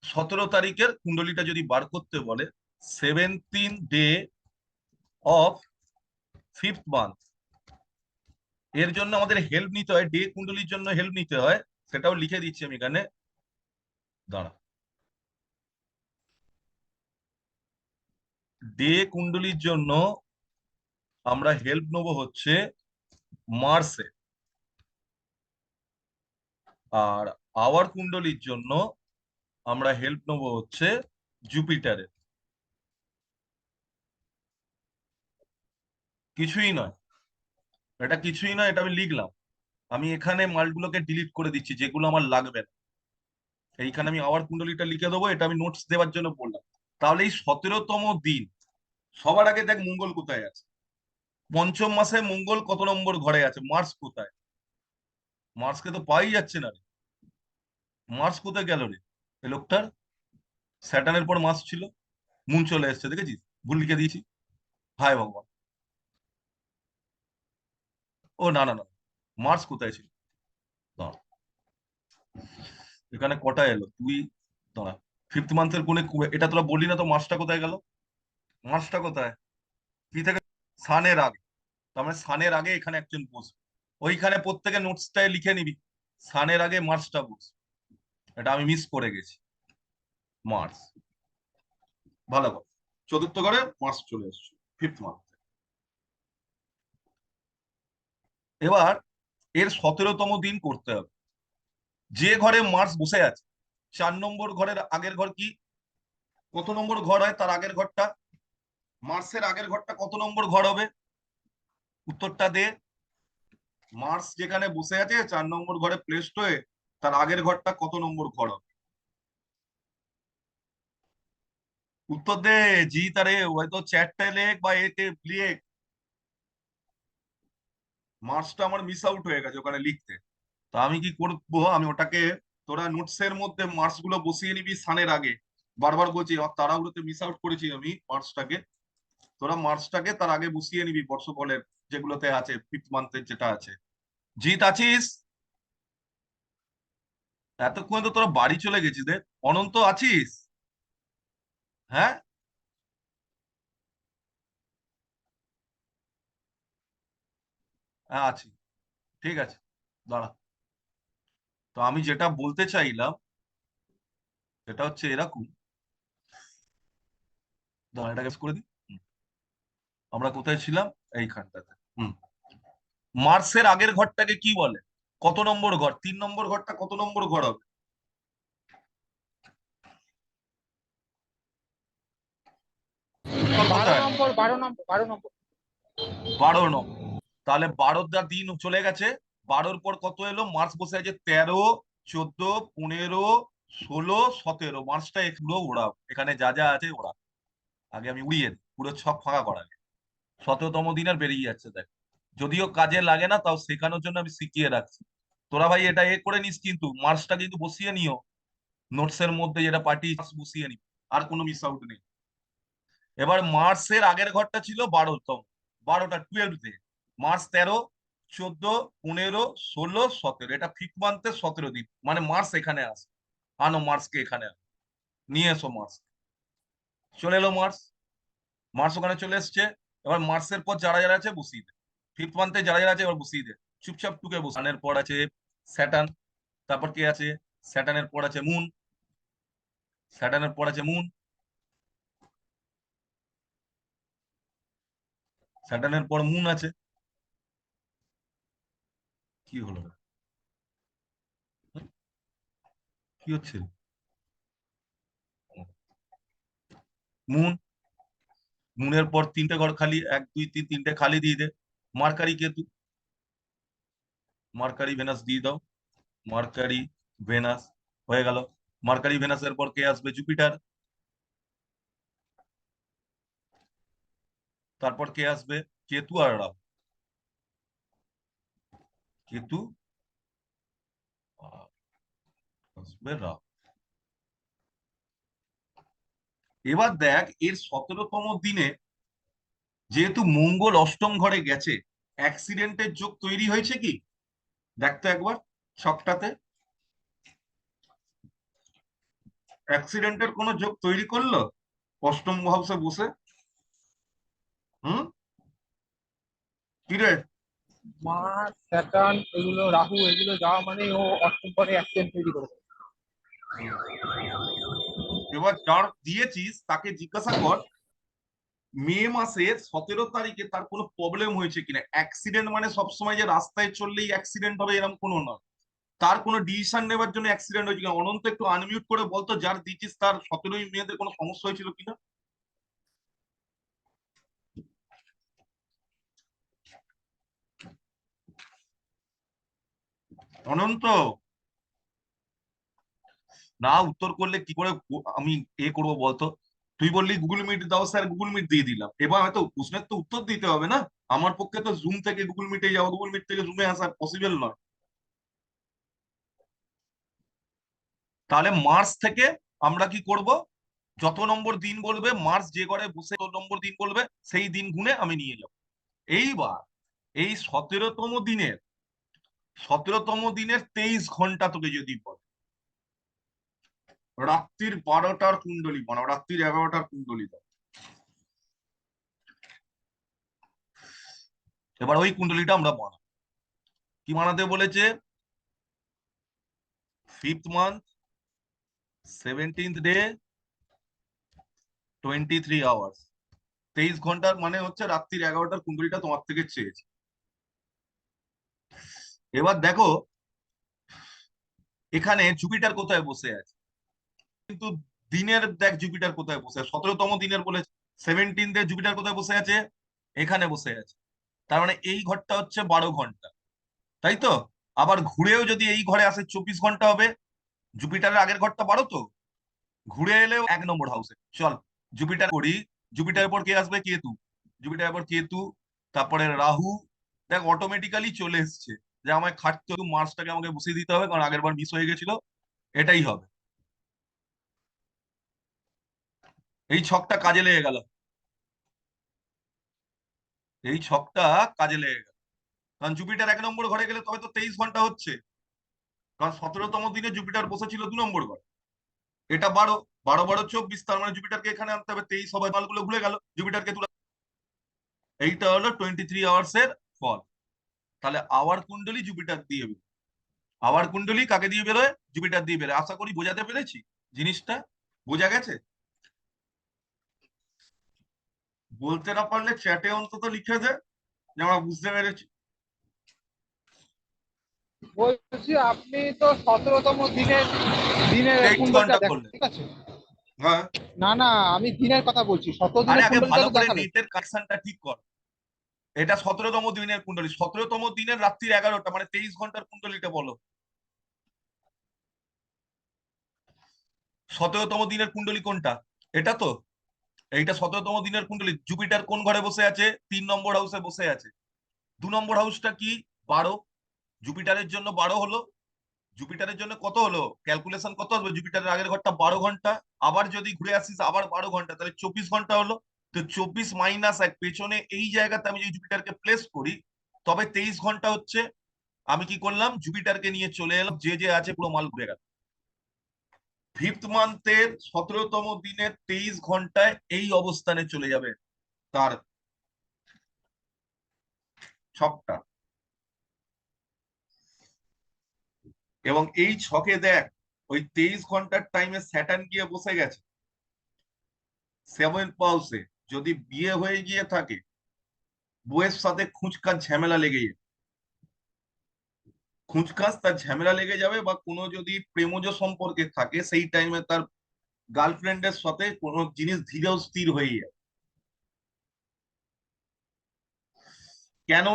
17 তারিখের কুণ্ডলীটা যদি বার করতে বলে, 17 ডে অফ ফিফথ মান্থ, এর জন্য আমাদের হেল্প নিতে হয়, ডে কুণ্ডলীর জন্য হেল্প নিতে হয়, সেটাও লিখে দিচ্ছি আমি এখানে, দাঁড়া। ডে কুণ্ডলীর জন্য আমরা হেল্প নেবো হচ্ছে মার্সে, আর আওয়ার কুণ্ডলীর জন্য আমরা হেল্প নেবো হচ্ছে জুপিটারের। কিছুই নয়, এটা কিছুই নয়, এটা আমি লিখলাম। আমি এখানে মালগুলোকে ডিলিট করে দিচ্ছি যেগুলো আমার লাগবে না, এইখানে আমি আওয়ার কুণ্ডলীটা লিখে দেবো, এটা আমি নোটস দেওয়ার জন্য বললাম। তাহলে এই 17তম দিন, সবার আগে দেখ মঙ্গল কোথায় আছে, পঞ্চম মাসে মঙ্গল কত নম্বর ঘরে আছে, মার্স কোথায়, মার্সকে তো পাওয়াই যাচ্ছে না রে, মার্স কোথায় গেল রে, এই লোকটার, স্যাটার্নের পর মার্স ছিল, মুন চলে এসছে, দেখেছিস, ভুল লিখে দিয়েছি, হায় ভগবান। ও না না না, মার্স কোথায় ছিল, দাঁড়া, এখানে কটা এলো তুই, দাঁড়া, ফিফথ মান্থের কোনে এটা তোরা বললি না তো, মার্সটা কোথায় গেল, মার্সটা কোথায়, কি থেকে, সানের আগে, তার মানে সানের আগে এখানে একজন বসবে, ওইখানে প্রত্যেকে নোটসটায় লিখে নিবি, সানের আগে মার্সটা বসবে, এটা আমি মিস করে গেছি। মার্স, ভালো কথা। চতুর্থ ঘরে মার্স চলে এসছে, ফিফথ মার্স। এবার এর 17তম দিন করতে হবে। যে ঘরে মার্স বসে আছে, 4 নম্বর ঘরের আগের ঘর কি, কত নম্বর ঘর হয় তার আগের ঘরটা? মার্সের আগের ঘরটা কত নম্বর ঘর হবে? উত্তরটা দে। মার্স যেখানে বসে আছে 4 নম্বর ঘরে প্লেসড হয়ে, তার আগের ঘরটা কত নম্বর ঘর হবে? উত্তর দে। জি তারে হয়তো চ্যাটটা লেখ বা এতে লিখ। মার্কসটা আমার মিস আউট হয়ে গেছে ওখানে লিখতে। তা আমি কি করবো, আমি ওটাকে, তোরা নোটসের মধ্যে মার্কস গুলো বসিয়ে নিবি সানের আগে। বারবার বলছি তাড়াহুড়োতে মিস আউট করেছি আমি মার্কসটাকে। তোরা মার্কসটাকে তার আগে বসিয়ে নিবি বর্ষফলের যেগুলোতে আছে, ফিফথ মান্থের যেটা আছে। জিত আছিস? এতক্ষণ তো তোরা বাড়ি চলে গেছিস রে। অনন্ত আছিস? হ্যাঁ, হ্যাঁ আছি। ঠিক আছে, দাঁড়া। তো আমি যেটা বলতে চাইলাম সেটা হচ্ছে এরকম। দাঁড়া, এটাকে করে দিই। আমরা কোথায় ছিলাম? এইখানটাতে। হুম। মার্সের আগের ঘরটাকে কি বলে? কত নম্বর ঘর? 3 নম্বর ঘরটা কত নম্বর ঘর হবে? উত্তর বারো কোথায়? নম্বর 12 নম্বর 12 নম্বর। 12 নম্বর। তাহলে 12টা দিন চলে গেছে। 12-র পর কত এলো? মার্চ বসে আছে 13, 14, 15, 16, 17। মার্চটা পুরো ওড়াও, এখানে যা যা আছে ওড়া। আগে আমি উড়িয়ে দিই, পুরো ছক ফাঁকা করা। 17তম দিন আর বেরিয়ে যাচ্ছে দেখ। যদিও কাজে লাগে না, তাও শেখানোর জন্য আমি শিখিয়ে রাখছি। তোরা ভাই এটা করে নিস, কিন্তু মার্চটা কিন্তু বসিয়ে নিও নোটসের মধ্যে, যেটা পার্টি বসিয়ে নি। আর কোনো মিস আউট নেই। এবার মার্চের আগের ঘরটা ছিল 12তম, 12টা 12 ডে। মার্চ 13, 14, 15, 16, 17, এটা ফিফথ মান্থের 17 দিন, মানে মার্চ এখানে আসে। আনো মার্চকে এখানে আনো। নিয়ে এসো মার্চ। চলে এলো মার্চ। মার্চ ওখানে চলে এসছে। এবার মার্চের পর যারা যারা আছে বসিয়ে দে। ফিফথ মান্থে যারা যারা আছে এবার বসিয়ে দে। চুপচাপ টুকে বস। সানের পর আছে স্যাটার্ন। তারপর কে আছে? স্যাটার্নের পর আছে মুন। স্যাটার্নের পর আছে মুন। স্যাটার্নের পর মুন আছে। কি হলো? কি হচ্ছে? মুন। মুনের পর 3টে ঘর খালি, 1, 2, 3, 3টে খালি দিয়ে দে। মার্কারি কেতু। মার্কারি ভেনাস দিয়ে দাও। মার্কারি ভেনাস হয়ে গেল। মার্কারি ভেনাসের পর কে আসবে? জুপিটার। তারপর কে আসবে? কেতু আর রাহু। কেতু আর আসবে রাহু। এবার দেখ এর 17তম দিনে, যেহেতু মঙ্গল অষ্টম ঘরে গেছে, অ্যাক্সিডেন্টের যোগ তৈরি হয়েছে কি? দেখতো একবার ছকটাতে অ্যাক্সিডেন্টের কোনো যোগ তৈরি করলো অষ্টম হাউসে বসে? হুম, কি রে? মার্স, স্যাটার্ন, এগুলো রাহু, এগুলো যাওয়া মানে ও অষ্টম পরে অ্যাক্সিডেন্ট তৈরি করে দেবে। হুম। এবার যার দিয়েছিস তাকে জিজ্ঞাসা কর মে মাসের 17 তারিখে তার কোনো প্রবলেম হয়েছে কিনা। অ্যাক্সিডেন্ট মানে সবসময় যে রাস্তায় চললেই অ্যাক্সিডেন্ট হবে এরকম কোনো নয়। তার কোনো ডিসিশন নেবার জন্য অ্যাক্সিডেন্ট হয়েছে কিনা। অনন্ত একটু আনমিউট করে বলতো যার দিচ্ছিস তার 17ই মেয়েদের কোনো সমস্যা হয়েছিল কিনা। অনন্ত, না উত্তর করলে কি করে আমি করবো বলতো? তুই বললি গুগল মিট দাও স্যার, গুগল মিট দিয়ে দিলাম। এবার হয়তো প্রশ্নের তো উত্তর দিতে হবে না। আমার পক্ষে তো জুম থেকে গুগল মিটে যাওয়া, গুগল মিট থেকে জুমে আসা পসিবল নয়। তাহলে মার্চ থেকে আমরা কি করব? যত নম্বর দিন বলবে মার্চ যে ঘরে বসে যত নম্বর দিন বলবে সেই দিন গুনে আমি নিয়ে যাব। এইবার এই 17তম দিনের 23 ঘন্টা তোকে যদি বলে, রাত্রির 12টার কুণ্ডলী বানাও, রাত্রির 11টার কুণ্ডলী দাও। এবার ওই কুণ্ডলীটা আমরা বানাবো। কি বানাতে বলেছে? 5th month 17th day 23 hours। 23 ঘন্টার মানে হচ্ছে রাত্রির 11টার কুণ্ডলিটা তোমার থেকে চেয়েছে। এবার দেখো এখানে জুপিটার কোথায় বসে আছে, কিন্তু দিনের দেখ জুপিটার কোথায় বসে আছে, 17তম দিনের বলে 17 ডে জুপিটার কোথায় বসে আছে, এখানে বসে আছে। তার মানে এই ঘরটা হচ্ছে 12 ঘন্টা, তাই তো? আবার ঘুরেও যদি এই ঘরে আসে 24 ঘন্টা হবে। জুপিটারের আগের ঘরটা 12 তো, ঘুরে এলেও 1 নম্বর হাউসে। চল জুপিটার করি। জুপিটারের পর কে আসবে? কেতু। জুপিটারের পর কেতু, তারপরে রাহু। দেখ অটোমেটিক্যালি চলে এসছে যে আমায় খাটতে হবে, মার্সটাকে আমাকে বসিয়ে দিতে হবে, কারণ আগের বার মিস হয়ে গেছিল। এটাই হবে। এই ছকটা কাজে লেগে গেল, এই ছকটা কাজে লেগে গেল। কারণ জুপিটার 1 নম্বর ঘরে গেলে তবে তো 23 ঘন্টা হচ্ছে, কারণ 17তম দিনে জুপিটার বসেছিল 2 নম্বর ঘরে। এটা 12, 12 12 24, তার মানে জুপিটারকে এখানে আনতে হবে 23। সবাই মালগুলো ভুলে গেল, জুপিটারকে তুলে। এইটা হলো 23 আওয়ার্স এর ফল। তাহলে আওয়ার কুণ্ডলী জুপিটার দিয়ে বেরোয়। আওয়ার কুণ্ডলী কাকে দিয়ে বেরোয়? জুপিটার দিয়ে বেরোয়। আশা করি বোঝাতে পেরেছি জিনিসটা, বোঝা গেছে? বলতে না পারলে চ্যাটে অন্তত লিখে দে যে আমরা বুঝতে পেরেছি। বলছি আপনি তো 17তম দিনের দিনের 23 ঘন্টা কুণ্ডলটা দেখেন, করলে। ঠিক আছে? হ্যাঁ। না না, আমি দিনের কথা বলছি, আরে দিনের আগে কুণ্ডলটা ভালো তো করে দেখালো। নেটের কানেকশনটা ঠিক কর। এটা 17তম দিনের কুণ্ডলী, 17তম দিনের রাত্রির 11টা, মানে 23 ঘন্টার কুণ্ডলীটা বলো। 17তম দিনের কুণ্ডলী কোনটা? এটা তো, এইটা 17তম দিনের কুণ্ডলী। জুপিটার কোন ঘরে বসে আছে? 3 নম্বর হাউসে বসে আছে। 2 নম্বর হাউসটা কি? 12। জুপিটারের জন্য 12 হলো। জুপিটারের জন্য কত হলো? ক্যালকুলেশন কত হবে? জুপিটারের আগের ঘরটা 12 ঘন্টা, আবার যদি ঘুরে আসিস আবার 12 ঘন্টা, তাহলে 24 ঘন্টা হলো। তো 24 - 1 পেছনে এই জায়গাতে আমি যদি জুপিটারকে প্লেস করি, তবে 23 ঘন্টা হচ্ছে। আমি কি করলাম? জুপিটারকে নিয়ে চলে এলাম, যে যে আছে পুরো মাল ঘুরে গেল। 5th মান্থের 17তম দিনের 23 ঘন্টায় এই অবস্থানে চলে যাবে তার ছকটা। এবং এই ছকে দেখ, ওই 23 ঘন্টার টাইমে স্যাটার্ন গিয়ে বসে গেছে 7th হাউসে। যদি বিয়ে হয়ে গিয়ে থাকে, বউয়ের সাথে খুঁচকার ঝামেলা লেগে যাবে, খুঁচকাস তার ঝামেলা লেগে যাবে। বা কোনো যদি প্রেমজ সম্পর্কে থাকে, সেই টাইমে তার গার্লফ্রেন্ডের সাথে কোনো জিনিস ধীরেও স্থির হয়ে যায়। কেন?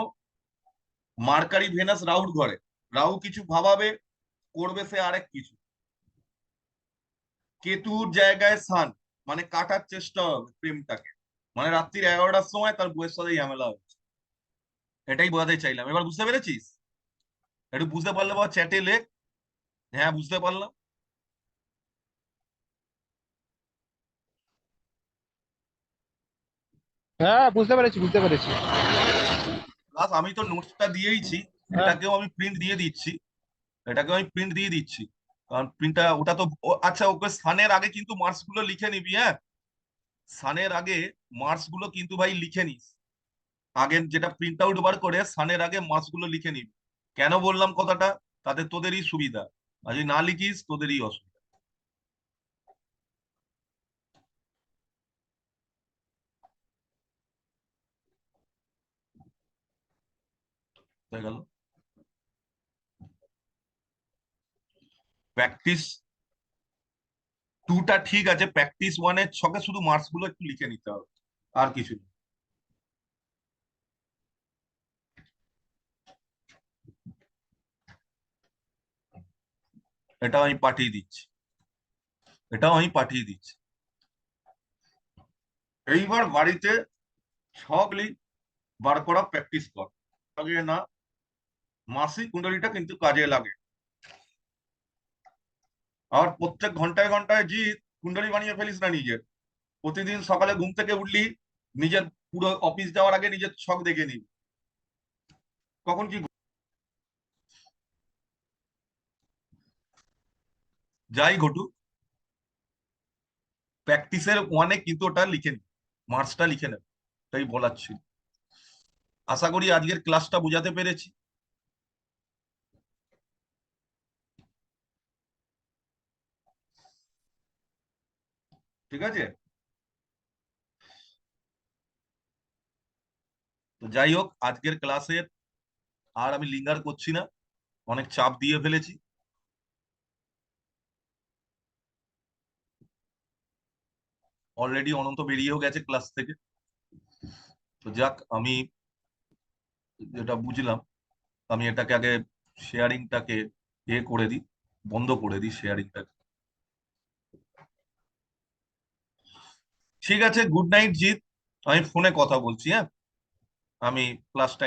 মার্কারি ভেনাস রাহুর ঘরে, রাহু কিছু ভাবাবে, করবে সে আরেক কিছু। কেতুর জায়গায় সান, মানে কাটার চেষ্টা হবে প্রেমটাকে। মানে রাত্রির 11টার সময় তার বউয়ের সাথে ঝামেলা হচ্ছে। এটাই বোঝাতে চাইলাম। এবার বুঝতে পেরেছিস? একটু বুঝতে পারলে বা চ্যাটে লেখ, হ্যাঁ বুঝতে পারলাম। হ্যাঁ, বুঝতে পেরেছি বুঝতে পেরেছি। প্লাস আমি তো নোটসটা দিয়েইছি, হ্যাঁ। এটাকেও আমি প্রিন্ট দিয়ে দিচ্ছি। এটাকেও আমি প্রিন্ট দিয়ে দিচ্ছি, কারণ প্রিন্টটা ওটা তো আচ্ছা, ওকে সানের আগে কিন্তু মার্কস গুলো লিখে নিবি, হ্যাঁ? সানের আগে মার্কস গুলো কিন্তু ভাই লিখে নিস। আগে যেটা প্রিন্ট আউট বার করে সানের আগে মার্কস গুলো লিখে নিবি। কেন বললাম কথাটা? তাতে তোদেরই সুবিধা, আর যদি না লিখিস তোদেরই অসুবিধা। হয়ে গেল। প্র্যাকটিস 2টা ঠিক আছে, প্র্যাকটিস 1-এর ছকে শুধু মার্কস গুলো একটু লিখে নিতে হবে, আর কিছু না। এটাও আমি পাঠিয়ে দিচ্ছি, এটাও আমি পাঠিয়ে দিচ্ছি। এইবার বাড়িতে ছক বার করা প্র্যাকটিস কর। আগে না, মাসিক কুণ্ডলীটা কিন্তু কাজে লাগে। আর প্রত্যেক ঘন্টায় ঘন্টায় জিৎ কুণ্ডলী বানিয়ে ফেলিস না নিজের। প্রতিদিন সকালে ঘুম থেকে উঠলি, নিজের পুরো অফিস যাওয়ার আগে নিজের ছক দেখে নিবি, কখন কি যাই ঘটুক। প্র্যাকটিসের 1-এ কিন্তু ওটা লিখে নি, মার্কসটা লিখে নেবে, তাই বলার ছিল। আশা করি আজকের ক্লাসটা বোঝাতে পেরেছি। ঠিক আছে? তো যাই হোক, আজকের ক্লাসের আর আমি লিঙ্গার করছি না, অনেক চাপ দিয়ে ফেলেছি। অলরেডি অনন্ত বেরিয়েও গেছে ক্লাস থেকে। তো যাক, আমি যেটা বুঝলাম, আমি এটাকে আগে শেয়ারিংটাকে করে দিই, বন্ধ করে দিই শেয়ারিংটাকে। ঠিক আছে, গুড নাইট জিৎ, আমি ফোনে কথা বলছি, হ্যাঁ? আমি ক্লাসটা